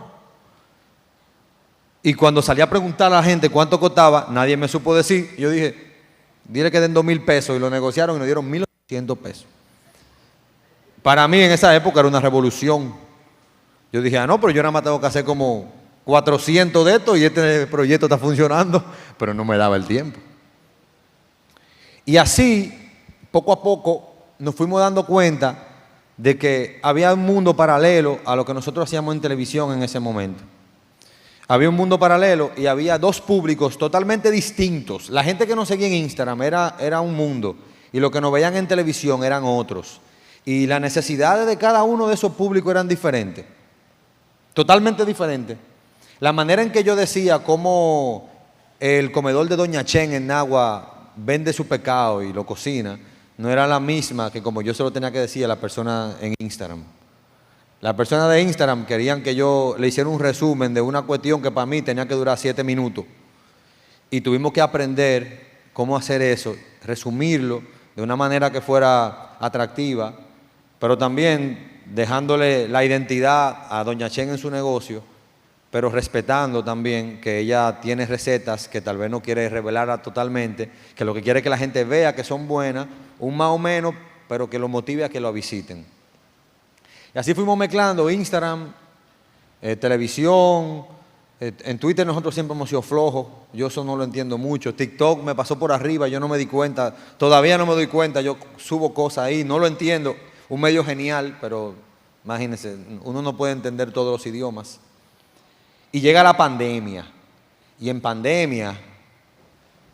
[SPEAKER 14] Y cuando salí a preguntar a la gente cuánto costaba, nadie me supo decir. Yo dije, dile que den 2,000 pesos y lo negociaron y nos dieron 1,800 pesos. Para mí en esa época era una revolución. Yo dije, no, pero yo nada más tengo que hacer como 400 de esto y este proyecto está funcionando, pero no me daba el tiempo. Y así, poco a poco, nos fuimos dando cuenta de que había un mundo paralelo a lo que nosotros hacíamos en televisión en ese momento. Había un mundo paralelo y había dos públicos totalmente distintos. La gente que nos seguía en Instagram era un mundo y lo que nos veían en televisión eran otros. Y las necesidades de cada uno de esos públicos eran diferentes. Totalmente diferente. La manera en que yo decía cómo el comedor de Doña Chen en Nagua vende su pescado y lo cocina, no era la misma que como yo se lo tenía que decir a la persona en Instagram. Las personas de Instagram querían que yo le hiciera un resumen de una cuestión que para mí tenía que durar 7 minutos. Y tuvimos que aprender cómo hacer eso, resumirlo de una manera que fuera atractiva, pero también dejándole la identidad a Doña Chen en su negocio, pero respetando también que ella tiene recetas que tal vez no quiere revelar totalmente, que lo que quiere es que la gente vea que son buenas, un más o menos, pero que lo motive a que lo visiten. Y así fuimos mezclando Instagram, televisión, en Twitter nosotros siempre hemos sido flojos, yo eso no lo entiendo mucho, TikTok me pasó por arriba, yo no me di cuenta, todavía no me doy cuenta, yo subo cosas ahí, no lo entiendo. Un medio genial, pero imagínense, uno no puede entender todos los idiomas. Y llega la pandemia. Y en pandemia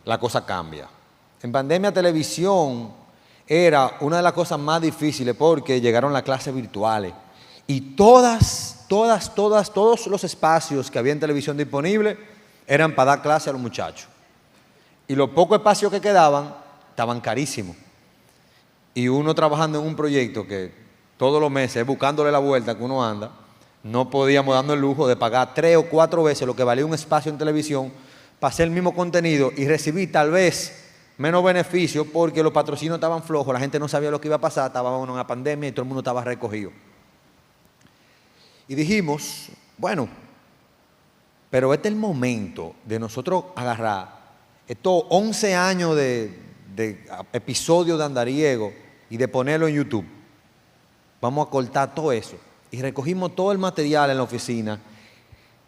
[SPEAKER 14] la cosa cambia. En pandemia televisión era una de las cosas más difíciles porque llegaron las clases virtuales. Y todos los espacios que había en televisión disponibles eran para dar clase a los muchachos. Y los pocos espacios que quedaban estaban carísimos. Y uno trabajando en un proyecto que todos los meses, buscándole la vuelta que uno anda, no podíamos darnos el lujo de pagar 3 o 4 veces lo que valía un espacio en televisión para hacer el mismo contenido y recibir tal vez menos beneficios porque los patrocinios estaban flojos, la gente no sabía lo que iba a pasar, estábamos en una pandemia y todo el mundo estaba recogido. Y dijimos, bueno, pero este es el momento de nosotros agarrar estos 11 años de episodios de Andariego y de ponerlo en YouTube. Vamos a cortar todo eso. Y recogimos todo el material en la oficina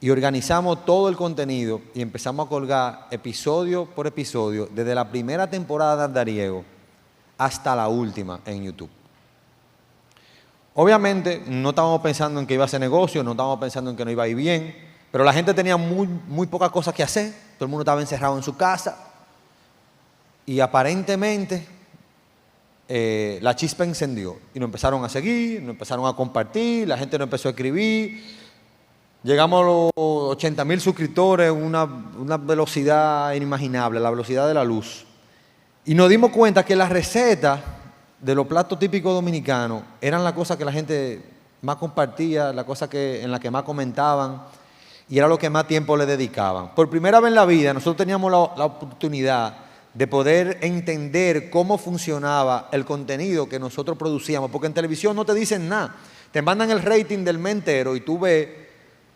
[SPEAKER 14] y organizamos todo el contenido y empezamos a colgar episodio por episodio desde la primera temporada de Andariego hasta la última en YouTube. Obviamente no estábamos pensando en que iba a ser negocio, no estábamos pensando en que no iba a ir bien, pero la gente tenía muy pocas cosas que hacer, todo el mundo estaba encerrado en su casa y aparentemente la chispa encendió y nos empezaron a seguir, nos empezaron a compartir, la gente nos empezó a escribir, llegamos a los 80,000 suscriptores, una velocidad inimaginable, la velocidad de la luz. Y nos dimos cuenta que las recetas de los platos típicos dominicanos eran las cosas que la gente más compartía, las cosas en las que más comentaban y era lo que más tiempo le dedicaban. Por primera vez en la vida nosotros teníamos la oportunidad de poder entender cómo funcionaba el contenido que nosotros producíamos, porque en televisión no te dicen nada, te mandan el rating del mes entero y tú ves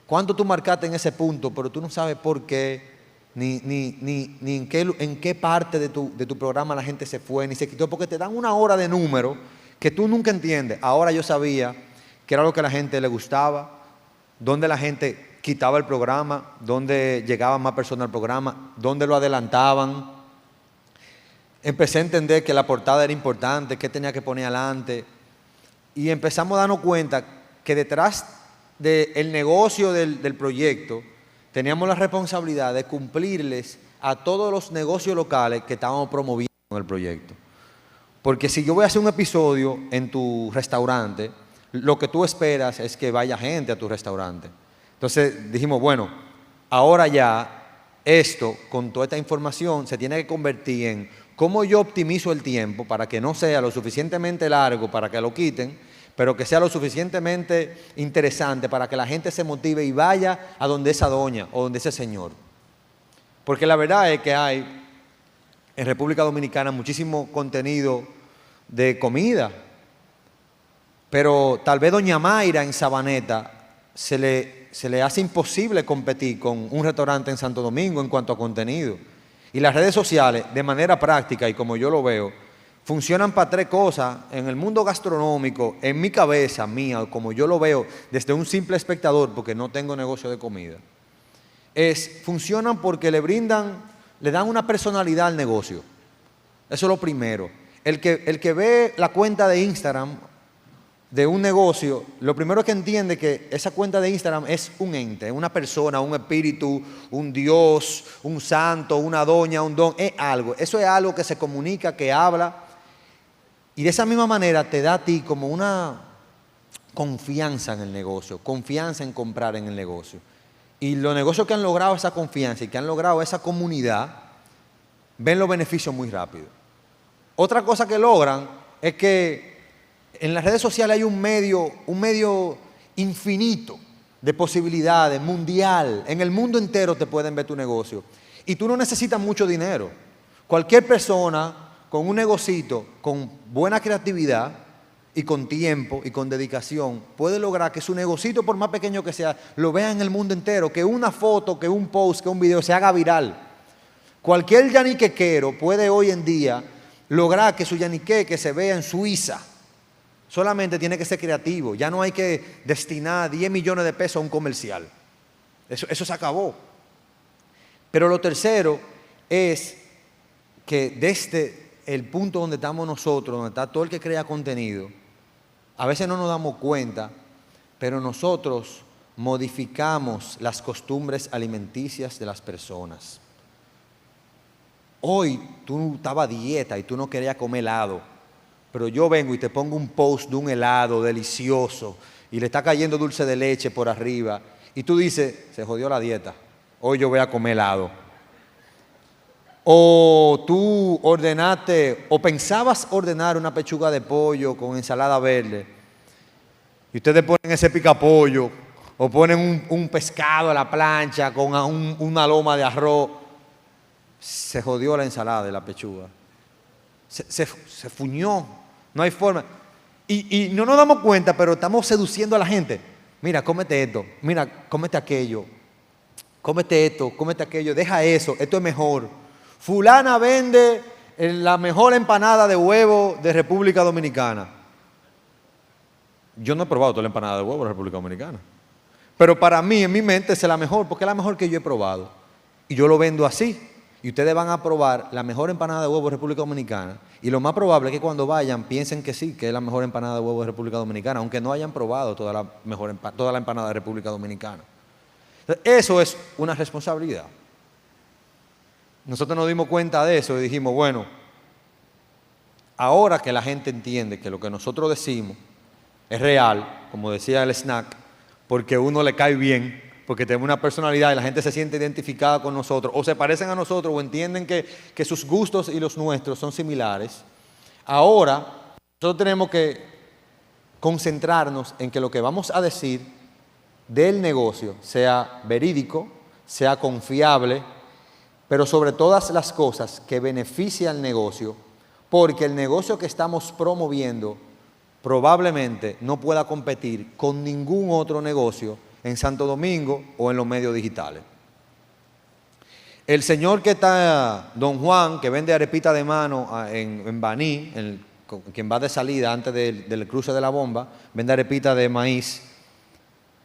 [SPEAKER 14] cuánto tú marcaste en ese punto, pero tú no sabes por qué, ni en qué parte de tu programa la gente se fue, ni se quitó, porque te dan una hora de número que tú nunca entiendes. Ahora yo sabía que era lo que a la gente le gustaba, dónde la gente quitaba el programa, dónde llegaban más personas al programa, dónde lo adelantaban. Empecé a entender que la portada era importante, qué tenía que poner adelante, y empezamos a darnos cuenta que detrás del negocio del proyecto teníamos la responsabilidad de cumplirles a todos los negocios locales que estábamos promoviendo en el proyecto. Porque si yo voy a hacer un episodio en tu restaurante, lo que tú esperas es que vaya gente a tu restaurante. Entonces dijimos, bueno, ahora ya esto, con toda esta información, se tiene que convertir en cómo yo optimizo el tiempo para que no sea lo suficientemente largo para que lo quiten, pero que sea lo suficientemente interesante para que la gente se motive y vaya a donde esa doña o donde ese señor. Porque la verdad es que hay en República Dominicana muchísimo contenido de comida, pero tal vez doña Mayra en Sabaneta se le hace imposible competir con un restaurante en Santo Domingo en cuanto a contenido. Y las redes sociales, de manera práctica y como yo lo veo, funcionan para 3 cosas. En el mundo gastronómico, en mi cabeza, mía, como yo lo veo desde un simple espectador, porque no tengo negocio de comida, funcionan porque le dan una personalidad al negocio. Eso es lo primero. El que ve la cuenta de Instagram de un negocio, lo primero que entiende que esa cuenta de Instagram es un ente, una persona, un espíritu, un Dios, un santo, una doña, un don, es algo. Eso es algo que se comunica, que habla. Y de esa misma manera te da a ti como una confianza en el negocio, confianza en comprar en el negocio. Y los negocios que han logrado esa confianza y que han logrado esa comunidad, ven los beneficios muy rápido. Otra cosa que logran es que en las redes sociales hay un medio infinito de posibilidades, mundial. En el mundo entero te pueden ver tu negocio. Y tú no necesitas mucho dinero. Cualquier persona con un negocito, con buena creatividad y con tiempo y con dedicación, puede lograr que su negocito, por más pequeño que sea, lo vea en el mundo entero, que una foto, que un post, que un video se haga viral. Cualquier yaniquequero puede hoy en día lograr que su yaniqueque se vea en Suiza. Solamente tiene que ser creativo. Ya no hay que destinar 10 millones de pesos a un comercial. Eso se acabó. Pero lo tercero es que desde el punto donde estamos nosotros, donde está todo el que crea contenido, a veces no nos damos cuenta, pero nosotros modificamos las costumbres alimenticias de las personas. Hoy tú estabas a dieta y tú no querías comer helado, pero yo vengo y te pongo un post de un helado delicioso y le está cayendo dulce de leche por arriba y tú dices, se jodió la dieta, hoy yo voy a comer helado. O tú ordenaste o pensabas ordenar una pechuga de pollo con ensalada verde y ustedes ponen ese picapollo o ponen un pescado a la plancha con una loma de arroz, se jodió la ensalada y la pechuga. Se fuñó, no hay forma. Y no nos damos cuenta, pero estamos seduciendo a la gente. Mira, cómete esto, mira, cómete aquello, cómete esto, cómete aquello, deja eso, esto es mejor. Fulana vende la mejor empanada de huevo de República Dominicana. Yo no he probado toda la empanada de huevo de República Dominicana. Pero para mí, en mi mente, es la mejor, porque es la mejor que yo he probado. Y yo lo vendo así. Y ustedes van a probar la mejor empanada de huevo de República Dominicana. Y lo más probable es que cuando vayan piensen que sí, que es la mejor empanada de huevo de República Dominicana, aunque no hayan probado toda la empanada de República Dominicana. Eso es una responsabilidad. Nosotros nos dimos cuenta de eso y dijimos, bueno, ahora que la gente entiende que lo que nosotros decimos es real, como decía el snack, porque uno le cae bien, porque tenemos una personalidad y la gente se siente identificada con nosotros, o se parecen a nosotros, o entienden que sus gustos y los nuestros son similares, ahora nosotros tenemos que concentrarnos en que lo que vamos a decir del negocio sea verídico, sea confiable, pero sobre todas las cosas que beneficie al negocio, porque el negocio que estamos promoviendo probablemente no pueda competir con ningún otro negocio en Santo Domingo o en los medios digitales. El señor que está, don Juan, que vende arepita de mano en Baní, quien va de salida antes del cruce de la bomba, vende arepita de maíz,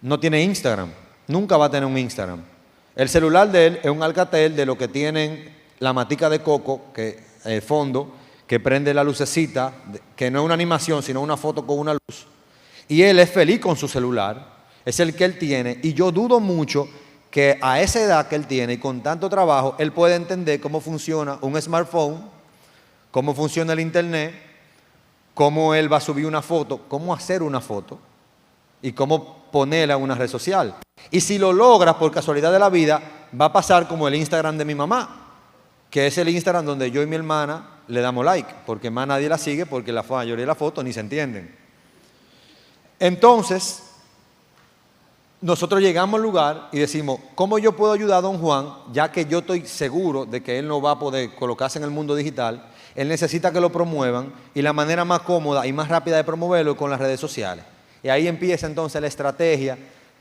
[SPEAKER 14] no tiene Instagram, nunca va a tener un Instagram. El celular de él es un Alcatel de lo que tienen la matica de coco, que el fondo, que prende la lucecita, que no es una animación, sino una foto con una luz. Y él es feliz con su celular, es el que él tiene, y yo dudo mucho que a esa edad que él tiene y con tanto trabajo, él pueda entender cómo funciona un smartphone, cómo funciona el internet, cómo él va a subir una foto, cómo hacer una foto y cómo ponerla en una red social. Y si lo logras por casualidad de la vida, va a pasar como el Instagram de mi mamá, que es el Instagram donde yo y mi hermana le damos like, porque más nadie la sigue, porque la mayoría de las fotos ni se entienden. Entonces, nosotros llegamos al lugar y decimos, ¿cómo yo puedo ayudar a don Juan? Ya que yo estoy seguro de que él no va a poder colocarse en el mundo digital, él necesita que lo promuevan, y la manera más cómoda y más rápida de promoverlo es con las redes sociales. Y ahí empieza entonces la estrategia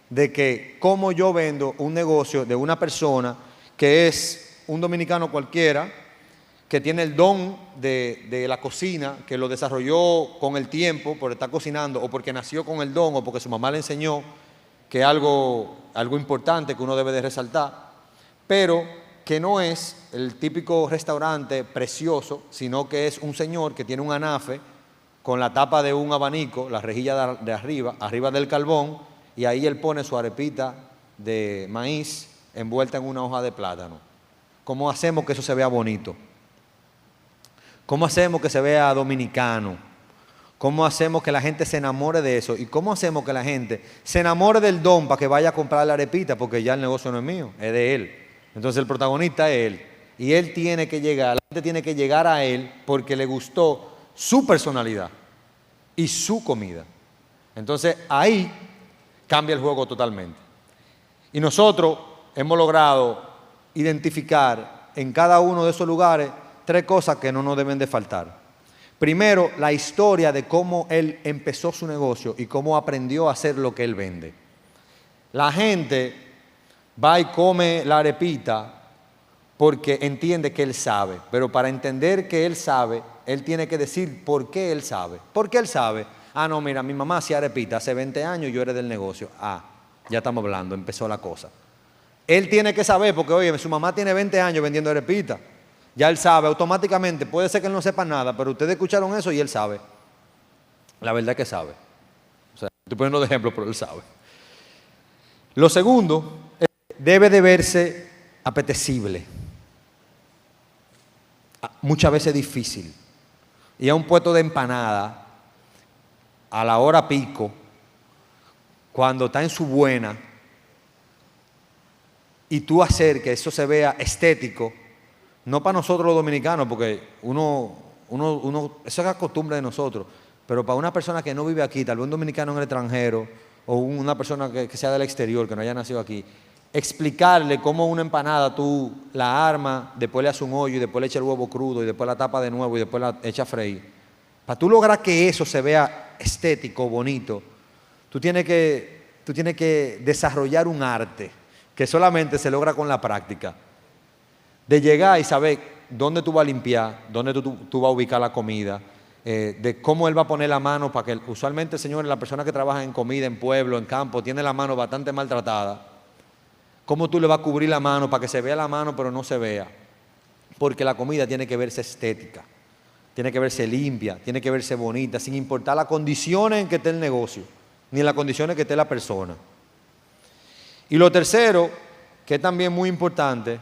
[SPEAKER 14] de que cómo yo vendo un negocio de una persona que es un dominicano cualquiera, que tiene el don de la cocina, que lo desarrolló con el tiempo por estar cocinando, o porque nació con el don, o porque su mamá le enseñó, que es algo importante que uno debe de resaltar, pero que no es el típico restaurante precioso, sino que es un señor que tiene un anafe con la tapa de un abanico, la rejilla de arriba del carbón, y ahí él pone su arepita de maíz envuelta en una hoja de plátano. ¿Cómo hacemos que eso se vea bonito? ¿Cómo hacemos que se vea dominicano? ¿Cómo hacemos que la gente se enamore de eso? ¿Y cómo hacemos que la gente se enamore del don para que vaya a comprar la arepita? Porque ya el negocio no es mío, es de él. Entonces el protagonista es él. Y él tiene que llegar, la gente tiene que llegar a él porque le gustó su personalidad y su comida. Entonces ahí cambia el juego totalmente. Y nosotros hemos logrado identificar en cada uno de esos lugares 3 cosas que no nos deben de faltar. Primero, la historia de cómo él empezó su negocio y cómo aprendió a hacer lo que él vende. La gente va y come la arepita porque entiende que él sabe, pero para entender que él sabe, él tiene que decir por qué él sabe. ¿Por qué él sabe? Ah, no, mira, mi mamá hacía arepita hace 20 años y yo era del negocio. Ah, ya estamos hablando, empezó la cosa. Él tiene que saber porque, oye, su mamá tiene 20 años vendiendo arepita. Ya él sabe automáticamente, puede ser que él no sepa nada, pero ustedes escucharon eso y él sabe. La verdad es que sabe. O sea, estoy poniendo de ejemplo, pero él sabe. Lo segundo, debe de verse apetecible. Muchas veces difícil. Y a un puesto de empanada, a la hora pico, cuando está en su buena, y tú hacer que eso se vea estético, no para nosotros los dominicanos, porque eso es la costumbre de nosotros, Pero para una persona que no vive aquí, tal vez un dominicano en el extranjero, o una persona que sea del exterior, que no haya nacido aquí, explicarle cómo una empanada tú la armas, después le haces un hoyo y después le echas el huevo crudo y después la tapa de nuevo y después la echas a freír. Para tú lograr que eso se vea estético, bonito, tú tienes que desarrollar un arte que solamente se logra con la práctica. De llegar y saber dónde tú vas a limpiar, dónde tú vas a ubicar la comida, de cómo él va a poner la mano para que usualmente, señores, la persona que trabaja en comida, en pueblo, en campo, tiene la mano bastante maltratada. Cómo tú le vas a cubrir la mano para que se vea la mano pero no se vea. Porque la comida tiene que verse estética, tiene que verse limpia, tiene que verse bonita, sin importar las condiciones en que esté el negocio, ni las condiciones que esté la persona. Y lo tercero, que es también muy importante,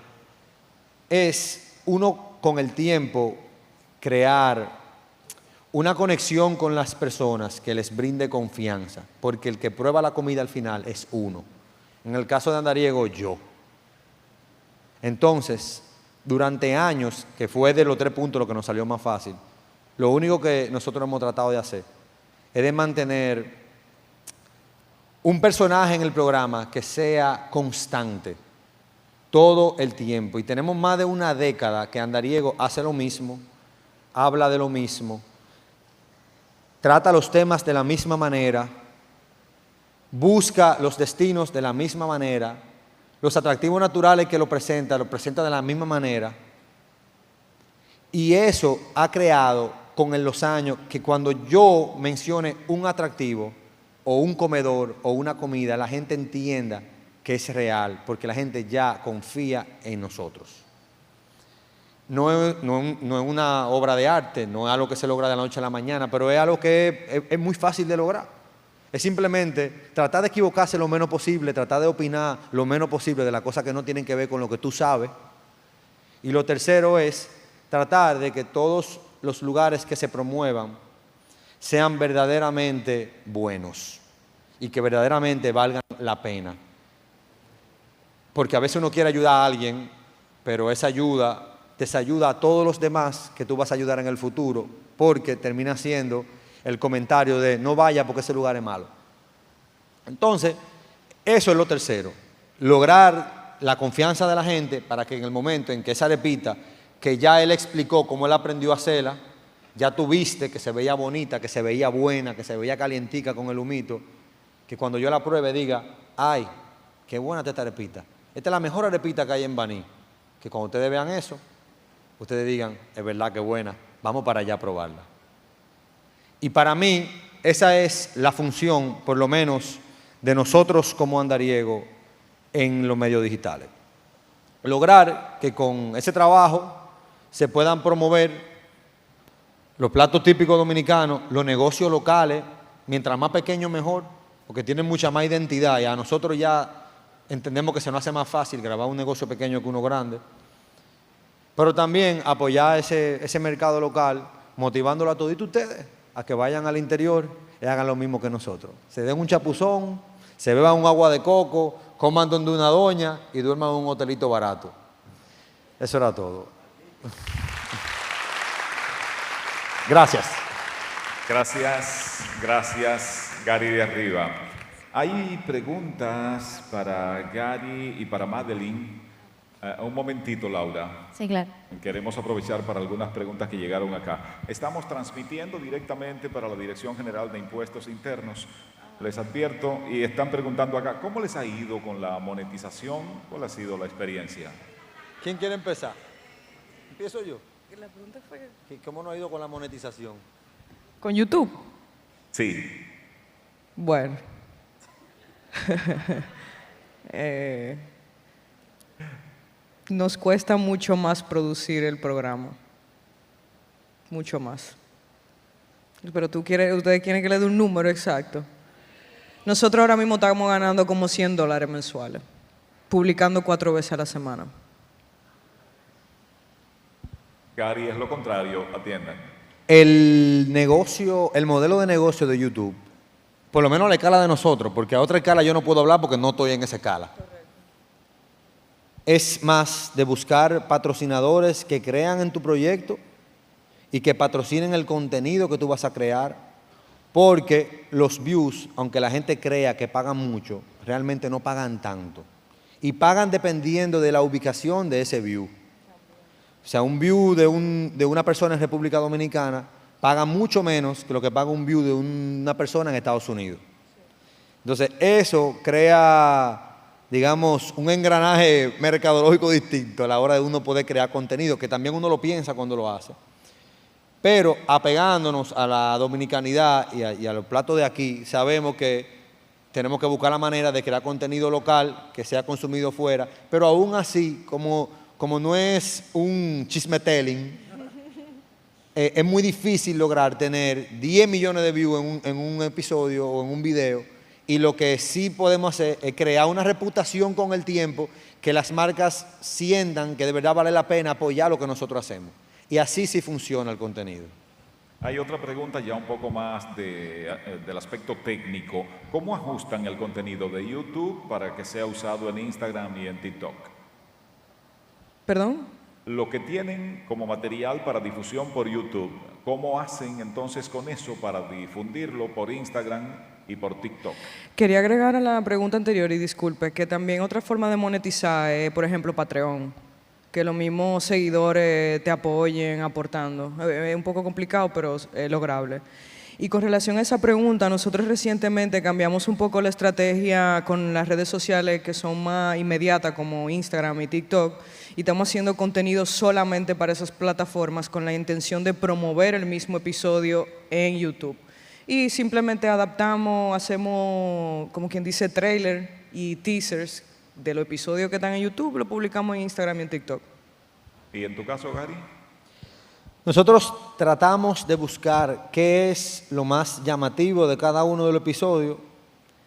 [SPEAKER 14] es uno con el tiempo crear una conexión con las personas que les brinde confianza, porque el que prueba la comida al final es uno. En el caso de Andariego, yo. Entonces, durante años, que fue de los 3 puntos lo que nos salió más fácil, lo único que nosotros hemos tratado de hacer es de mantener un personaje en el programa que sea constante todo el tiempo. Y tenemos más de una década que Andariego hace lo mismo, habla de lo mismo, trata los temas de la misma manera, busca los destinos de la misma manera, los atractivos naturales que lo presenta de la misma manera. Y eso ha creado con los años que cuando yo mencione un atractivo o un comedor o una comida, la gente entienda que es real, porque la gente ya confía en nosotros. No es una obra de arte, no es algo que se logra de la noche a la mañana, pero es algo que es muy fácil de lograr. Es simplemente tratar de equivocarse lo menos posible, tratar de opinar lo menos posible de las cosas que no tienen que ver con lo que tú sabes. Y lo tercero es tratar de que todos los lugares que se promuevan sean verdaderamente buenos y que verdaderamente valgan la pena. Porque a veces uno quiere ayudar a alguien, pero esa ayuda desayuda a todos los demás que tú vas a ayudar en el futuro, porque termina siendo el comentario de no vaya porque ese lugar es malo. Entonces, eso es lo tercero, lograr la confianza de la gente para que en el momento en que esa arepita, que ya él explicó cómo él aprendió a hacerla, ya tú viste que se veía bonita, que se veía buena, que se veía calientica con el humito, que cuando yo la pruebe diga, ay, qué buena esta arepita. Esta es la mejor arepita que hay en Baní. Que cuando ustedes vean eso, ustedes digan, es verdad que buena, vamos para allá a probarla. Y para mí, esa es la función, por lo menos, de nosotros como Andariego en los medios digitales. Lograr que con ese trabajo se puedan promover los platos típicos dominicanos, los negocios locales, mientras más pequeños mejor, porque tienen mucha más identidad y a nosotros ya entendemos que se nos hace más fácil grabar un negocio pequeño que uno grande. Pero también apoyar ese mercado local, motivándolo a todos ustedes a que vayan al interior y hagan lo mismo que nosotros. Se den un chapuzón, se beban un agua de coco, coman donde una doña y duerman en un hotelito barato. Eso era todo. Gracias.
[SPEAKER 2] Gracias, Gary de Arriba. Hay preguntas para Gary y para Madeline. Un momentito, Laura.
[SPEAKER 15] Sí, claro.
[SPEAKER 2] Queremos aprovechar para algunas preguntas que llegaron acá. Estamos transmitiendo directamente para la Dirección General de Impuestos Internos. Les advierto, y están preguntando acá, ¿cómo les ha ido con la monetización? ¿Cuál ha sido la experiencia?
[SPEAKER 14] ¿Quién quiere empezar? ¿Empiezo yo?
[SPEAKER 3] La pregunta fue...
[SPEAKER 14] ¿Cómo nos ha ido con la monetización?
[SPEAKER 3] ¿Con YouTube?
[SPEAKER 2] Sí.
[SPEAKER 3] Bueno. Nos cuesta mucho más producir el programa. Mucho más. Pero ustedes quieren que le dé un número exacto. Nosotros ahora mismo estamos ganando como $100 mensuales, publicando 4 veces a la semana.
[SPEAKER 2] Gary, es lo contrario, atiendan.
[SPEAKER 14] El modelo de negocio de YouTube, por lo menos a la escala de nosotros, porque a otra escala yo no puedo hablar porque no estoy en esa escala. Es más de buscar patrocinadores que crean en tu proyecto y que patrocinen el contenido que tú vas a crear porque los views, aunque la gente crea que pagan mucho, realmente no pagan tanto. Y pagan dependiendo de la ubicación de ese view. O sea, un view de una persona en República Dominicana paga mucho menos que lo que paga un view de una persona en Estados Unidos. Entonces, eso crea, digamos, un engranaje mercadológico distinto a la hora de uno poder crear contenido, que también uno lo piensa cuando lo hace. Pero apegándonos a la dominicanidad y a los platos de aquí, sabemos que tenemos que buscar la manera de crear contenido local que sea consumido fuera, pero aún así, como no es un chismetelling, es muy difícil lograr tener 10 millones de views en un episodio o en un video, y lo que sí podemos hacer es crear una reputación con el tiempo que las marcas sientan que de verdad vale la pena apoyar lo que nosotros hacemos. Y así sí funciona el contenido.
[SPEAKER 2] Hay otra pregunta ya un poco más del aspecto técnico. ¿Cómo ajustan el contenido de YouTube para que sea usado en Instagram y en TikTok?
[SPEAKER 3] ¿Perdón?
[SPEAKER 2] Lo que tienen como material para difusión por YouTube, ¿cómo hacen entonces con eso para difundirlo por Instagram y por TikTok?
[SPEAKER 3] Quería agregar a la pregunta anterior, y disculpe, que también otra forma de monetizar es, por ejemplo, Patreon. Que los mismos seguidores te apoyen aportando. Es un poco complicado, pero es lograble. Y con relación a esa pregunta, nosotros recientemente cambiamos un poco la estrategia con las redes sociales que son más inmediatas, como Instagram y TikTok, y estamos haciendo contenido solamente para esas plataformas con la intención de promover el mismo episodio en YouTube. Y simplemente adaptamos, hacemos, como quien dice, trailer y teasers de los episodios que están en YouTube, lo publicamos en Instagram y en TikTok.
[SPEAKER 2] ¿Y en tu caso, Gary?
[SPEAKER 14] Nosotros tratamos de buscar qué es lo más llamativo de cada uno de los episodios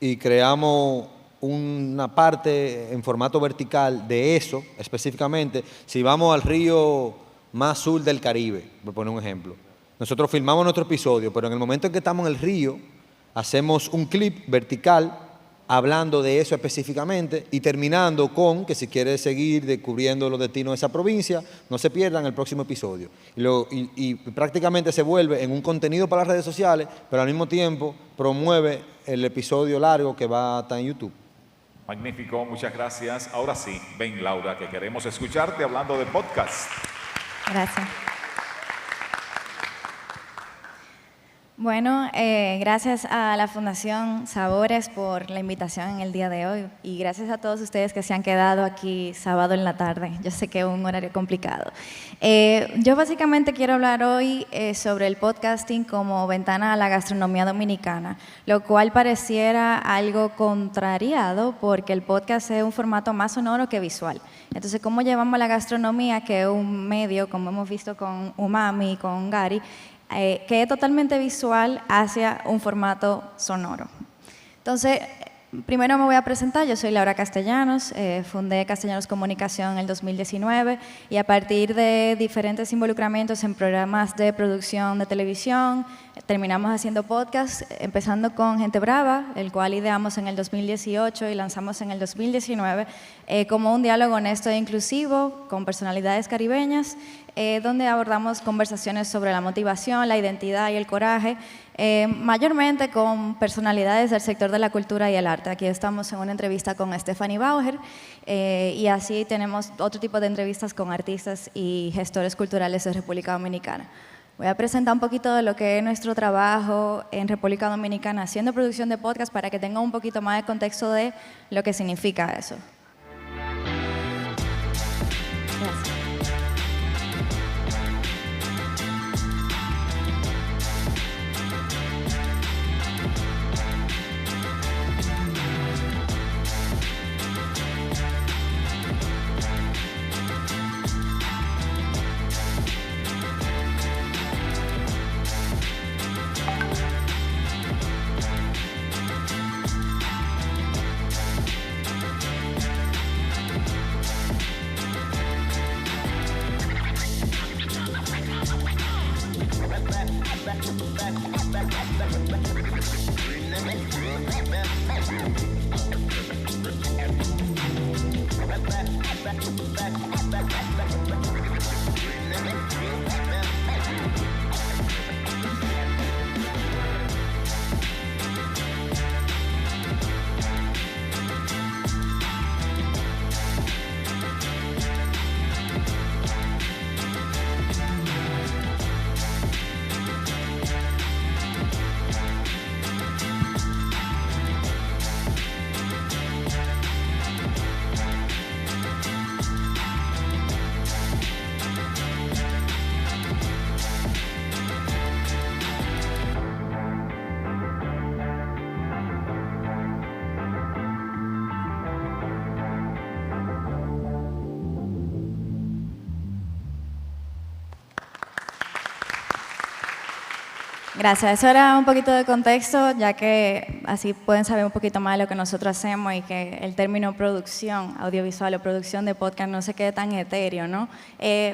[SPEAKER 14] y creamos una parte en formato vertical de eso específicamente. Si vamos al río más sur del Caribe, por poner un ejemplo, nosotros filmamos nuestro episodio, pero en el momento en que estamos en el río, hacemos un clip vertical hablando de eso específicamente y terminando con que si quieres seguir descubriendo los destinos de esa provincia, no se pierdan el próximo episodio. Y prácticamente se vuelve en un contenido para las redes sociales, pero al mismo tiempo promueve el episodio largo que va a estar en YouTube.
[SPEAKER 2] Magnífico, muchas gracias. Ahora sí, ven Laura, que queremos escucharte hablando de podcast.
[SPEAKER 15] Gracias. Bueno, gracias a la Fundación Sabores por la invitación en el día de hoy y gracias a todos ustedes que se han quedado aquí sábado en la tarde. Yo sé que es un horario complicado. Yo básicamente quiero hablar hoy sobre el podcasting como ventana a la gastronomía dominicana, lo cual pareciera algo contrariado porque el podcast es un formato más sonoro que visual. Entonces, ¿cómo llevamos la gastronomía, que es un medio, como hemos visto con Umami y con Gary, que es totalmente visual hacia un formato sonoro? Entonces, primero me voy a presentar. Yo soy Laura Castellanos, fundé Castellanos Comunicación en el 2019 y a partir de diferentes involucramientos en programas de producción de televisión, terminamos haciendo podcast, empezando con Gente Brava, el cual ideamos en el 2018 y lanzamos en el 2019 como un diálogo honesto e inclusivo con personalidades caribeñas, donde abordamos conversaciones sobre la motivación, la identidad y el coraje, mayormente con personalidades del sector de la cultura y el arte. Aquí estamos en una entrevista con Stephanie Bauer y así tenemos otro tipo de entrevistas con artistas y gestores culturales de República Dominicana. Voy a presentar un poquito de lo que es nuestro trabajo en República Dominicana haciendo producción de podcast para que tengan un poquito más de contexto de lo que significa eso. Gracias. Gracias. Eso era un poquito de contexto, ya que así pueden saber un poquito más de lo que nosotros hacemos y que el término producción audiovisual o producción de podcast no se quede tan etéreo, ¿no?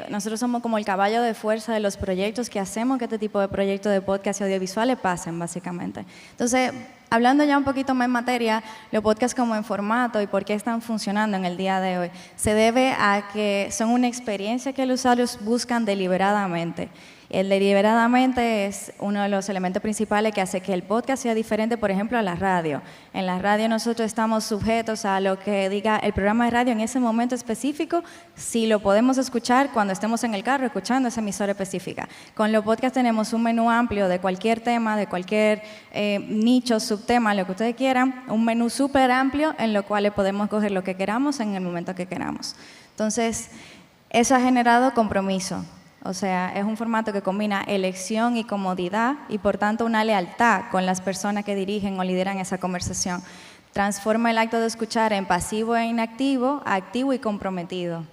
[SPEAKER 15] Nosotros somos como el caballo de fuerza de los proyectos que hacemos que este tipo de proyectos de podcast y audiovisuales pasen, básicamente. Entonces, hablando ya un poquito más en materia, los podcasts como en formato y por qué están funcionando en el día de hoy, se debe a que son una experiencia que los usuarios buscan deliberadamente. El deliberadamente es uno de los elementos principales que hace que el podcast sea diferente, por ejemplo, a la radio. En la radio nosotros estamos sujetos a lo que diga el programa de radio en ese momento específico, si lo podemos escuchar cuando estemos en el carro escuchando esa emisora específica. Con los podcasts tenemos un menú amplio de cualquier tema, de cualquier nicho, subtema, lo que ustedes quieran, un menú súper amplio en lo cual podemos coger lo que queramos en el momento que queramos. Entonces, eso ha generado compromiso. O sea, es un formato que combina elección y comodidad y por tanto una lealtad con las personas que dirigen o lideran esa conversación. Transforma el acto de escuchar en pasivo e inactivo a activo y comprometido.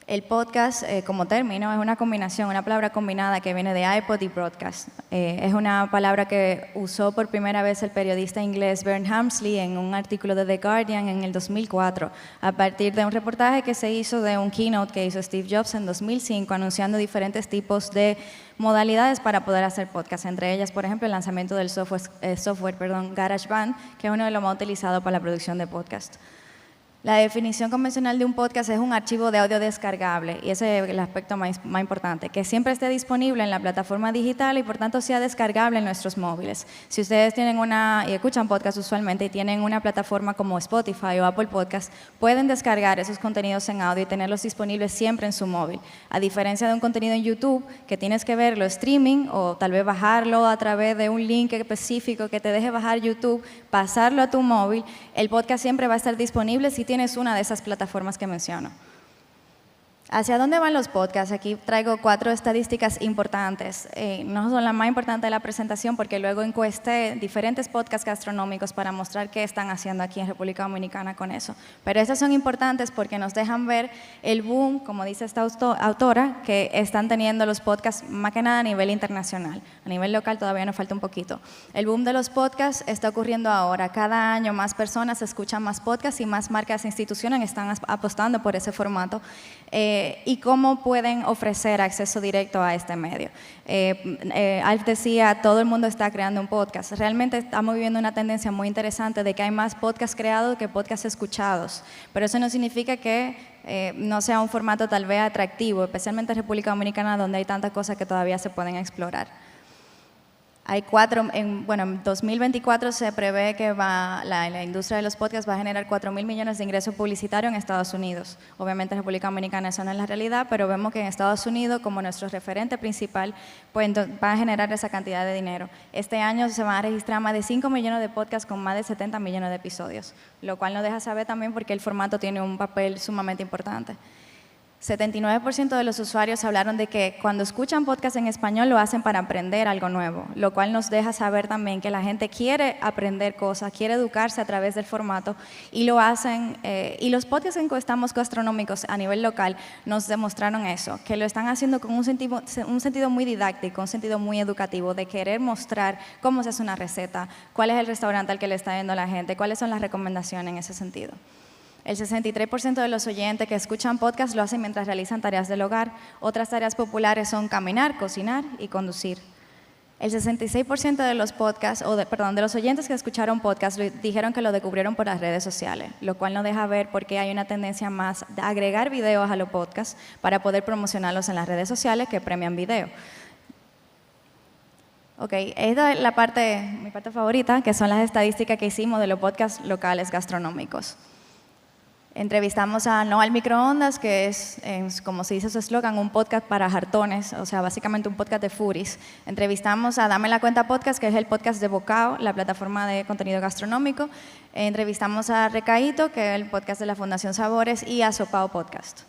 [SPEAKER 15] El podcast, como término, es una combinación, una palabra combinada que viene de iPod y broadcast. Es una palabra que usó por primera vez el periodista inglés Bern Hamsley en un artículo de The Guardian en el 2004, a partir de un reportaje que se hizo de un keynote que hizo Steve Jobs en 2005, anunciando diferentes tipos de modalidades para poder hacer podcast, entre ellas, por ejemplo, el lanzamiento del software GarageBand, que es uno de los más utilizados para la producción de podcast. La definición convencional de un podcast es un archivo de audio descargable, y ese es el aspecto más importante, que siempre esté disponible en la plataforma digital y por tanto sea descargable en nuestros móviles. Si ustedes tienen y escuchan podcast usualmente y tienen una plataforma como Spotify o Apple Podcast, pueden descargar esos contenidos en audio y tenerlos disponibles siempre en su móvil. A diferencia de un contenido en YouTube, que tienes que verlo streaming o tal vez bajarlo a través de un link específico que te deje bajar YouTube, pasarlo a tu móvil, el podcast siempre va a estar disponible si tienes una de esas plataformas que menciono. ¿Hacia dónde van los podcasts? Aquí traigo 4 estadísticas importantes. No son las más importantes de la presentación porque luego encuesté diferentes podcasts gastronómicos para mostrar qué están haciendo aquí en República Dominicana con eso. Pero estas son importantes porque nos dejan ver el boom, como dice esta autora, que están teniendo los podcasts más que nada a nivel internacional. A nivel local todavía nos falta un poquito. El boom de los podcasts está ocurriendo ahora. Cada año más personas escuchan más podcasts y más marcas e instituciones están apostando por ese formato. Y cómo pueden ofrecer acceso directo a este medio. Alf decía, todo el mundo está creando un podcast. Realmente estamos viviendo una tendencia muy interesante de que hay más podcasts creados que podcasts escuchados, pero eso no significa que no sea un formato tal vez atractivo, especialmente en República Dominicana, donde hay tantas cosas que todavía se pueden explorar. Hay en 2024 se prevé que la industria de los podcasts va a generar 4.000 millones de ingresos publicitarios en Estados Unidos. Obviamente en República Dominicana eso no es la realidad, pero vemos que en Estados Unidos, como nuestro referente principal, pues va a generar esa cantidad de dinero. Este año se van a registrar más de 5 millones de podcasts con más de 70 millones de episodios, lo cual nos deja saber también porque el formato tiene un papel sumamente importante. 79% de los usuarios hablaron de que cuando escuchan podcast en español lo hacen para aprender algo nuevo, lo cual nos deja saber también que la gente quiere aprender cosas, quiere educarse a través del formato y lo hacen. Y los podcasts en encuestamos gastronómicos a nivel local nos demostraron eso, que lo están haciendo con un sentido muy didáctico, un sentido muy educativo, de querer mostrar cómo se hace una receta, cuál es el restaurante al que le está viendo la gente, cuáles son las recomendaciones en ese sentido. El 63% de los oyentes que escuchan podcast lo hacen mientras realizan tareas del hogar. Otras tareas populares son caminar, cocinar y conducir. El 66% de los podcasts, de los oyentes que escucharon podcast dijeron que lo descubrieron por las redes sociales, lo cual nos deja ver por qué hay una tendencia más de agregar videos a los podcasts para poder promocionarlos en las redes sociales que premian video. Ok, esta es mi parte favorita, que son las estadísticas que hicimos de los podcasts locales gastronómicos. Entrevistamos a No al Microondas, que es, como se dice su eslogan, un podcast para jartones, o sea, básicamente un podcast de foodies. Entrevistamos a Dame la Cuenta Podcast, que es el podcast de Bocao, la plataforma de contenido gastronómico. Entrevistamos a Recaíto, que es el podcast de la Fundación Sabores, y a Sopao Podcast.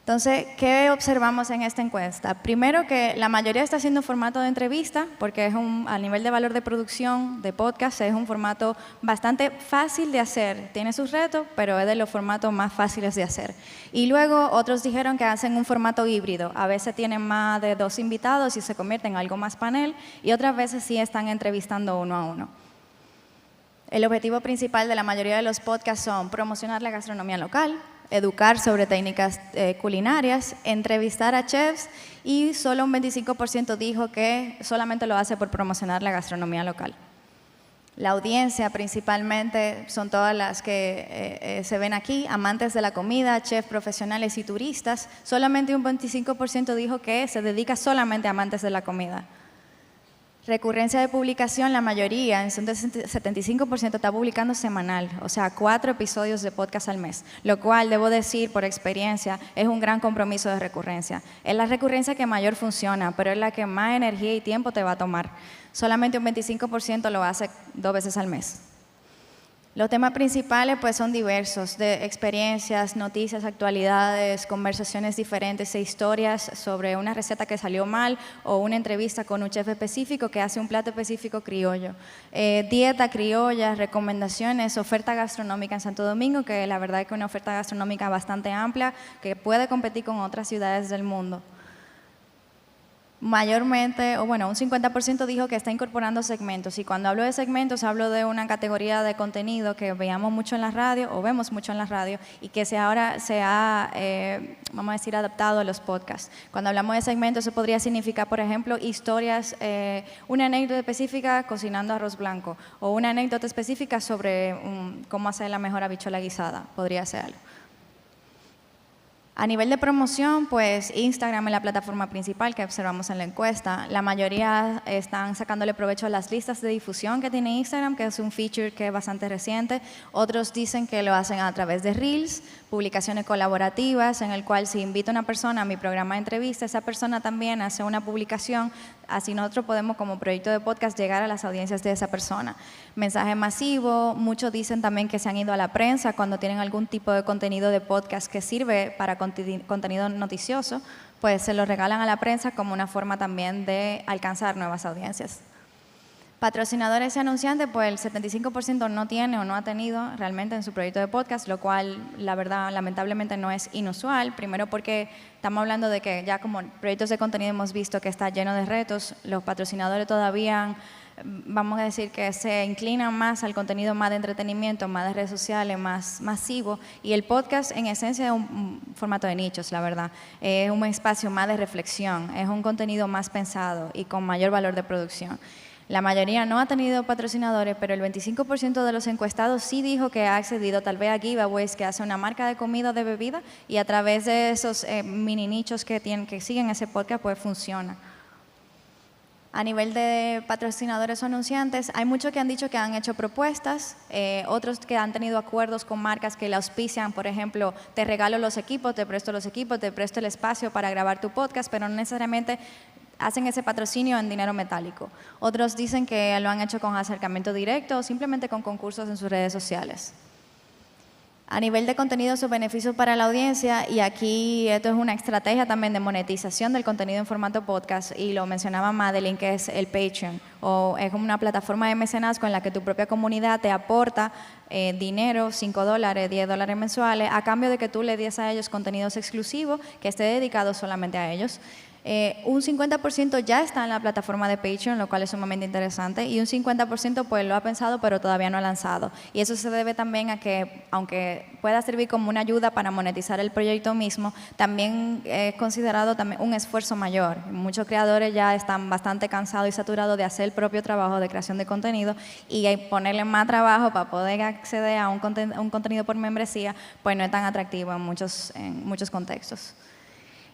[SPEAKER 15] Entonces, ¿qué observamos en esta encuesta? Primero, que la mayoría está haciendo formato de entrevista, porque es a nivel de valor de producción de podcast, es un formato bastante fácil de hacer. Tiene sus retos, pero es de los formatos más fáciles de hacer. Y luego, otros dijeron que hacen un formato híbrido. A veces tienen más de 2 invitados y se convierte en algo más panel, y otras veces sí están entrevistando uno a uno. El objetivo principal de la mayoría de los podcasts son promocionar la gastronomía local, educar sobre técnicas culinarias, entrevistar a chefs, y solo un 25% dijo que solamente lo hace por promocionar la gastronomía local. La audiencia principalmente son todas las que se ven aquí, amantes de la comida, chefs profesionales y turistas. Solamente un 25% dijo que se dedica solamente a amantes de la comida. Recurrencia de publicación, la mayoría, en 75% está publicando semanal, o sea, 4 episodios de podcast al mes, lo cual, debo decir por experiencia, es un gran compromiso de recurrencia. Es la recurrencia que mayor funciona, pero es la que más energía y tiempo te va a tomar. Solamente un 25% lo hace 2 veces al mes. Los temas principales pues son diversos, de experiencias, noticias, actualidades, conversaciones diferentes e historias sobre una receta que salió mal o una entrevista con un chef específico que hace un plato específico criollo. Dieta criolla, recomendaciones, oferta gastronómica en Santo Domingo, que la verdad es que es una oferta gastronómica bastante amplia que puede competir con otras ciudades del mundo. Mayormente, o bueno, un 50% dijo que está incorporando segmentos, y cuando hablo de segmentos hablo de una categoría de contenido que veíamos mucho en la radio o vemos mucho en la radio y que ahora se ha, vamos a decir, adaptado a los podcasts. Cuando hablamos de segmentos, eso podría significar, por ejemplo, historias, una anécdota específica cocinando arroz blanco, o una anécdota específica sobre cómo hacer la mejor habichuela guisada, podría ser algo. A nivel de promoción, pues Instagram es la plataforma principal que observamos en la encuesta. La mayoría están sacándole provecho a las listas de difusión que tiene Instagram, que es un feature que es bastante reciente. Otros dicen que lo hacen a través de Reels, publicaciones colaborativas, en el cual si invito a una persona a mi programa de entrevista, esa persona también hace una publicación, así nosotros podemos como proyecto de podcast llegar a las audiencias de esa persona. Mensaje masivo, muchos dicen también que se han ido a la prensa cuando tienen algún tipo de contenido de podcast que sirve para contenido noticioso, pues se lo regalan a la prensa como una forma también de alcanzar nuevas audiencias. Patrocinadores y anunciantes, pues el 75% no tiene o no ha tenido realmente en su proyecto de podcast, lo cual, la verdad, lamentablemente no es inusual. Primero porque estamos hablando de que ya como proyectos de contenido hemos visto que está lleno de retos. Los patrocinadores todavía, vamos a decir que se inclinan más al contenido más de entretenimiento, más de redes sociales, más masivo. Y el podcast, en esencia, es un formato de nichos, la verdad. Es un espacio más de reflexión, es un contenido más pensado y con mayor valor de producción. La mayoría no ha tenido patrocinadores, pero el 25% de los encuestados sí dijo que ha accedido tal vez a giveaways que hace una marca de comida o de bebida, y a través de esos mini nichos que siguen ese podcast, pues funciona. A nivel de patrocinadores o anunciantes, hay muchos que han dicho que han hecho propuestas, otros que han tenido acuerdos con marcas que le auspician, por ejemplo, te regalo los equipos, te presto el espacio para grabar tu podcast, pero no necesariamente hacen ese patrocinio en dinero metálico. Otros dicen que lo han hecho con acercamiento directo o simplemente con concursos en sus redes sociales. A nivel de contenidos o beneficios para la audiencia, y aquí esto es una estrategia también de monetización del contenido en formato podcast, y lo mencionaba Madeline, que es el Patreon, o es como una plataforma de mecenazgo en la que tu propia comunidad te aporta dinero, $5, $10 mensuales, a cambio de que tú le des a ellos contenidos exclusivos que esté dedicado solamente a ellos. Un 50% ya está en la plataforma de Patreon, lo cual es sumamente interesante, y un 50% pues lo ha pensado pero todavía no ha lanzado. Y eso se debe también a que, aunque pueda servir como una ayuda para monetizar el proyecto mismo, también es considerado también un esfuerzo mayor. Muchos creadores ya están bastante cansados y saturados de hacer el propio trabajo de creación de contenido, y ponerle más trabajo para poder acceder a un contenido por membresía, pues no es tan atractivo en muchos contextos.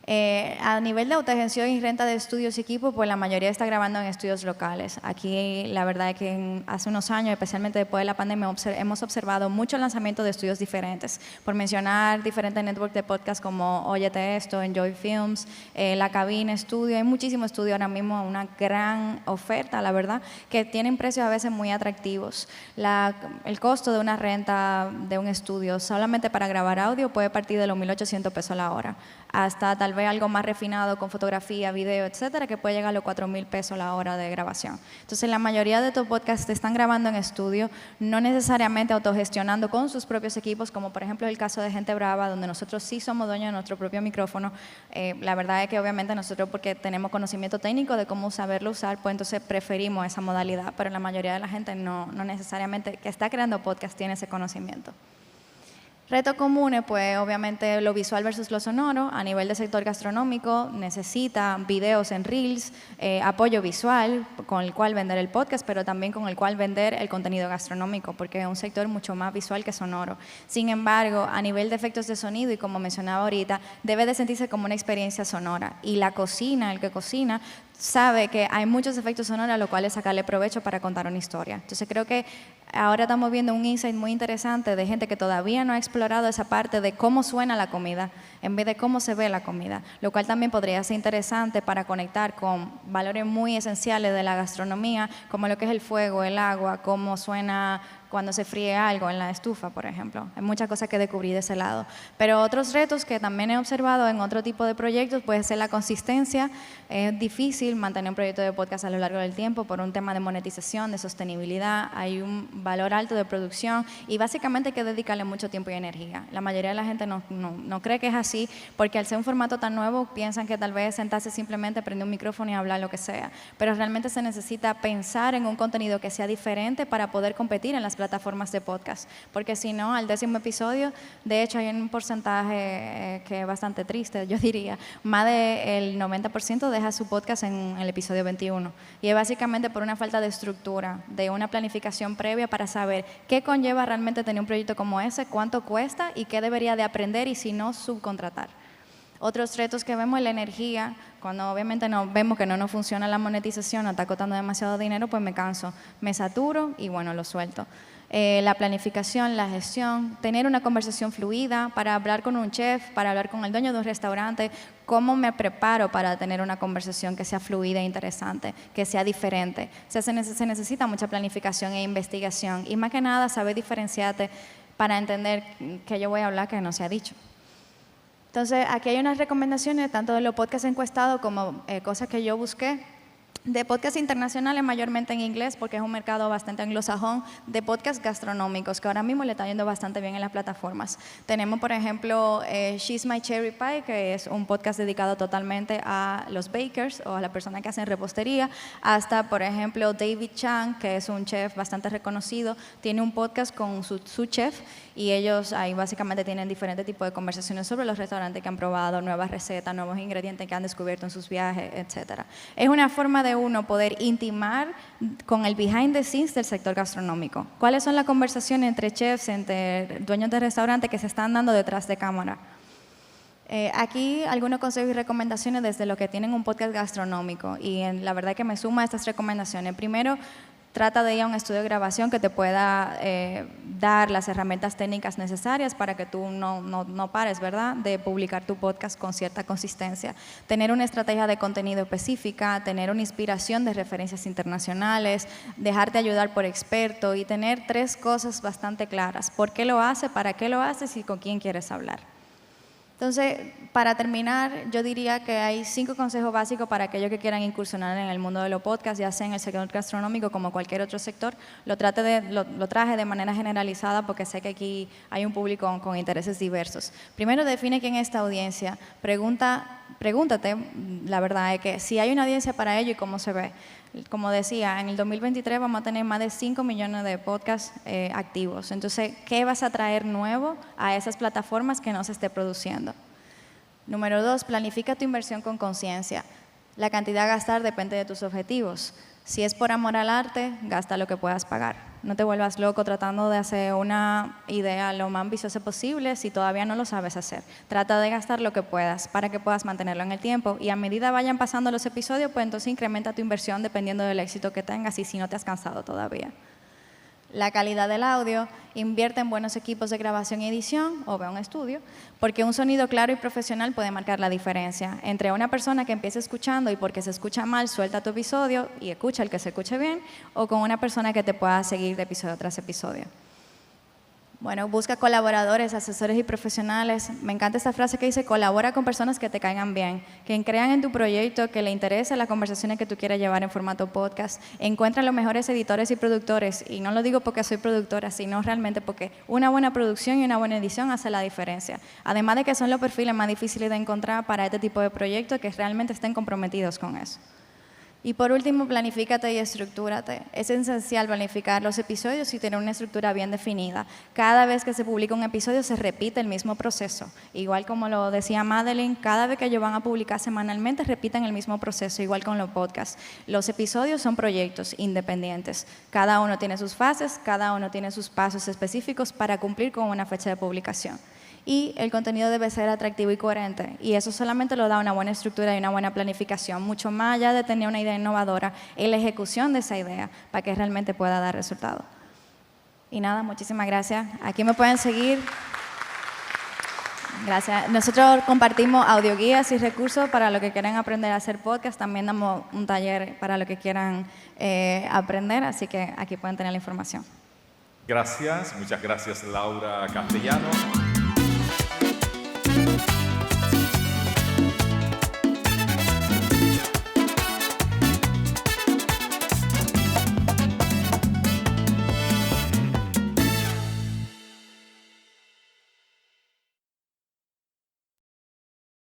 [SPEAKER 15] A nivel de autogestión y renta de estudios y equipos, pues la mayoría está grabando en estudios locales. Aquí la verdad es que hace unos años, especialmente después de la pandemia, hemos observado mucho lanzamiento de estudios diferentes. Por mencionar diferentes networks de podcast como Óyete Esto, Enjoy Films, La Cabina Studio. Hay muchísimos estudios ahora mismo, una gran oferta, la verdad, que tienen precios a veces muy atractivos. El costo de una renta de un estudio solamente para grabar audio puede partir de los $1,800 la hora, hasta tal vez algo más refinado con fotografía, video, etcétera, que puede llegar a los $4,000 la hora de grabación. Entonces, la mayoría de estos podcasts están grabando en estudio, no necesariamente autogestionando con sus propios equipos, como por ejemplo el caso de Gente Brava, donde nosotros sí somos dueños de nuestro propio micrófono. La verdad es que obviamente nosotros, porque tenemos conocimiento técnico de cómo saberlo usar, pues entonces preferimos esa modalidad, pero la mayoría de la gente no necesariamente que está creando podcast tiene ese conocimiento. Retos comunes, pues obviamente lo visual versus lo sonoro. A nivel de sector gastronómico necesita videos en Reels, apoyo visual con el cual vender el podcast, pero también con el cual vender el contenido gastronómico, porque es un sector mucho más visual que sonoro. Sin embargo, a nivel de efectos de sonido, y como mencionaba ahorita, debe de sentirse como una experiencia sonora. Y la cocina, el que cocina, sabe que hay muchos efectos sonoros a los cuales sacarle provecho para contar una historia. Entonces creo que ahora estamos viendo un insight muy interesante de gente que todavía no ha explorado esa parte de cómo suena la comida en vez de cómo se ve la comida, lo cual también podría ser interesante para conectar con valores muy esenciales de la gastronomía, como lo que es el fuego, el agua, cómo suena cuando se fríe algo en la estufa, por ejemplo. Hay muchas cosas que descubrí de ese lado. Pero otros retos que también he observado en otro tipo de proyectos puede ser la consistencia. Es difícil mantener un proyecto de podcast a lo largo del tiempo por un tema de monetización, de sostenibilidad. Hay un valor alto de producción y básicamente hay que dedicarle mucho tiempo y energía. La mayoría de la gente no cree que es así, porque al ser un formato tan nuevo piensan que tal vez sentarse simplemente, prender un micrófono y hablar lo que sea. Pero realmente se necesita pensar en un contenido que sea diferente para poder competir en las plataformas de podcast, porque si no, al 10º episodio, de hecho hay un porcentaje que es bastante triste, yo diría, más del 90% deja su podcast en el episodio 21, y es básicamente por una falta de estructura, de una planificación previa para saber qué conlleva realmente tener un proyecto como ese, cuánto cuesta y qué debería de aprender y si no, subcontratar. Otros retos que vemos es la energía. Cuando obviamente vemos que no nos funciona la monetización, no está costando demasiado dinero, pues me canso, me saturo y bueno, lo suelto. La planificación, la gestión, tener una conversación fluida para hablar con un chef, para hablar con el dueño de un restaurante, cómo me preparo para tener una conversación que sea fluida e interesante, que sea diferente. O sea, se necesita mucha planificación e investigación y más que nada saber diferenciarte para entender que yo voy a hablar que no se ha dicho. Entonces, aquí hay unas recomendaciones tanto de los podcasts encuestados como cosas que yo busqué, de podcasts internacionales mayormente en inglés porque es un mercado bastante anglosajón, de podcasts gastronómicos que ahora mismo le está yendo bastante bien en las plataformas. Tenemos, por ejemplo, She's My Cherry Pie, que es un podcast dedicado totalmente a los bakers o a las personas que hacen repostería, hasta, por ejemplo, David Chang, que es un chef bastante reconocido, tiene un podcast con su chef y ellos ahí básicamente tienen diferentes tipos de conversaciones sobre los restaurantes que han probado, nuevas recetas, nuevos ingredientes que han descubierto en sus viajes, etc. Es una forma de uno poder intimar con el behind the scenes del sector gastronómico. ¿Cuáles son las conversaciones entre chefs, entre dueños de restaurantes que se están dando detrás de cámara? Aquí algunos consejos y recomendaciones desde los que tienen un podcast gastronómico y la verdad que me suma a estas recomendaciones. Primero, trata de ir a un estudio de grabación que te pueda dar las herramientas técnicas necesarias para que tú no pares, ¿verdad?, de publicar tu podcast con cierta consistencia. Tener una estrategia de contenido específica, tener una inspiración de referencias internacionales, dejarte ayudar por experto y tener 3 cosas bastante claras. ¿Por qué lo haces? ¿Para qué lo haces? Y con quién quieres hablar. Entonces, para terminar, yo diría que hay 5 consejos básicos para aquellos que quieran incursionar en el mundo de los podcasts, ya sea en el sector gastronómico como cualquier otro sector. Lo traje de manera generalizada porque sé que aquí hay un público con intereses diversos. Primero, define quién es esta audiencia. Pregúntate, la verdad es que si hay una audiencia para ello y cómo se ve. Como decía, en el 2023 vamos a tener más de 5 millones de podcasts activos. Entonces, ¿qué vas a traer nuevo a esas plataformas que no se esté produciendo? Número 2, planifica tu inversión con conciencia. La cantidad a gastar depende de tus objetivos. Si es por amor al arte, gasta lo que puedas pagar. No te vuelvas loco tratando de hacer una idea lo más ambiciosa posible si todavía no lo sabes hacer. Trata de gastar lo que puedas para que puedas mantenerlo en el tiempo y a medida vayan pasando los episodios, pues entonces incrementa tu inversión dependiendo del éxito que tengas y si no te has cansado todavía. La calidad del audio, invierte en buenos equipos de grabación y edición o ve a un estudio, porque un sonido claro y profesional puede marcar la diferencia entre una persona que empieza escuchando y porque se escucha mal suelta tu episodio y escucha el que se escuche bien, o con una persona que te pueda seguir de episodio tras episodio. Bueno, busca colaboradores, asesores y profesionales. Me encanta esta frase que dice, colabora con personas que te caigan bien, que crean en tu proyecto, que le interesen las conversaciones que tú quieras llevar en formato podcast. Encuentra los mejores editores y productores, y no lo digo porque soy productora, sino realmente porque una buena producción y una buena edición hace la diferencia. Además de que son los perfiles más difíciles de encontrar para este tipo de proyectos que realmente estén comprometidos con eso. Y por último, planifícate y estructúrate. Es esencial planificar los episodios y tener una estructura bien definida. Cada vez que se publica un episodio se repite el mismo proceso. Igual como lo decía Madeline, cada vez que ellos van a publicar semanalmente repiten el mismo proceso, igual con los podcasts. Los episodios son proyectos independientes. Cada uno tiene sus fases, cada uno tiene sus pasos específicos para cumplir con una fecha de publicación. Y el contenido debe ser atractivo y coherente. Y eso solamente lo da una buena estructura y una buena planificación. Mucho más allá de tener una idea innovadora, es la ejecución de esa idea para que realmente pueda dar resultado. Y nada, muchísimas gracias. Aquí me pueden seguir. Gracias. Nosotros compartimos audioguías y recursos para los que quieran aprender a hacer podcast. También damos un taller para los que quieran aprender. Así que aquí pueden tener la información.
[SPEAKER 2] Gracias, muchas gracias Laura Castellano.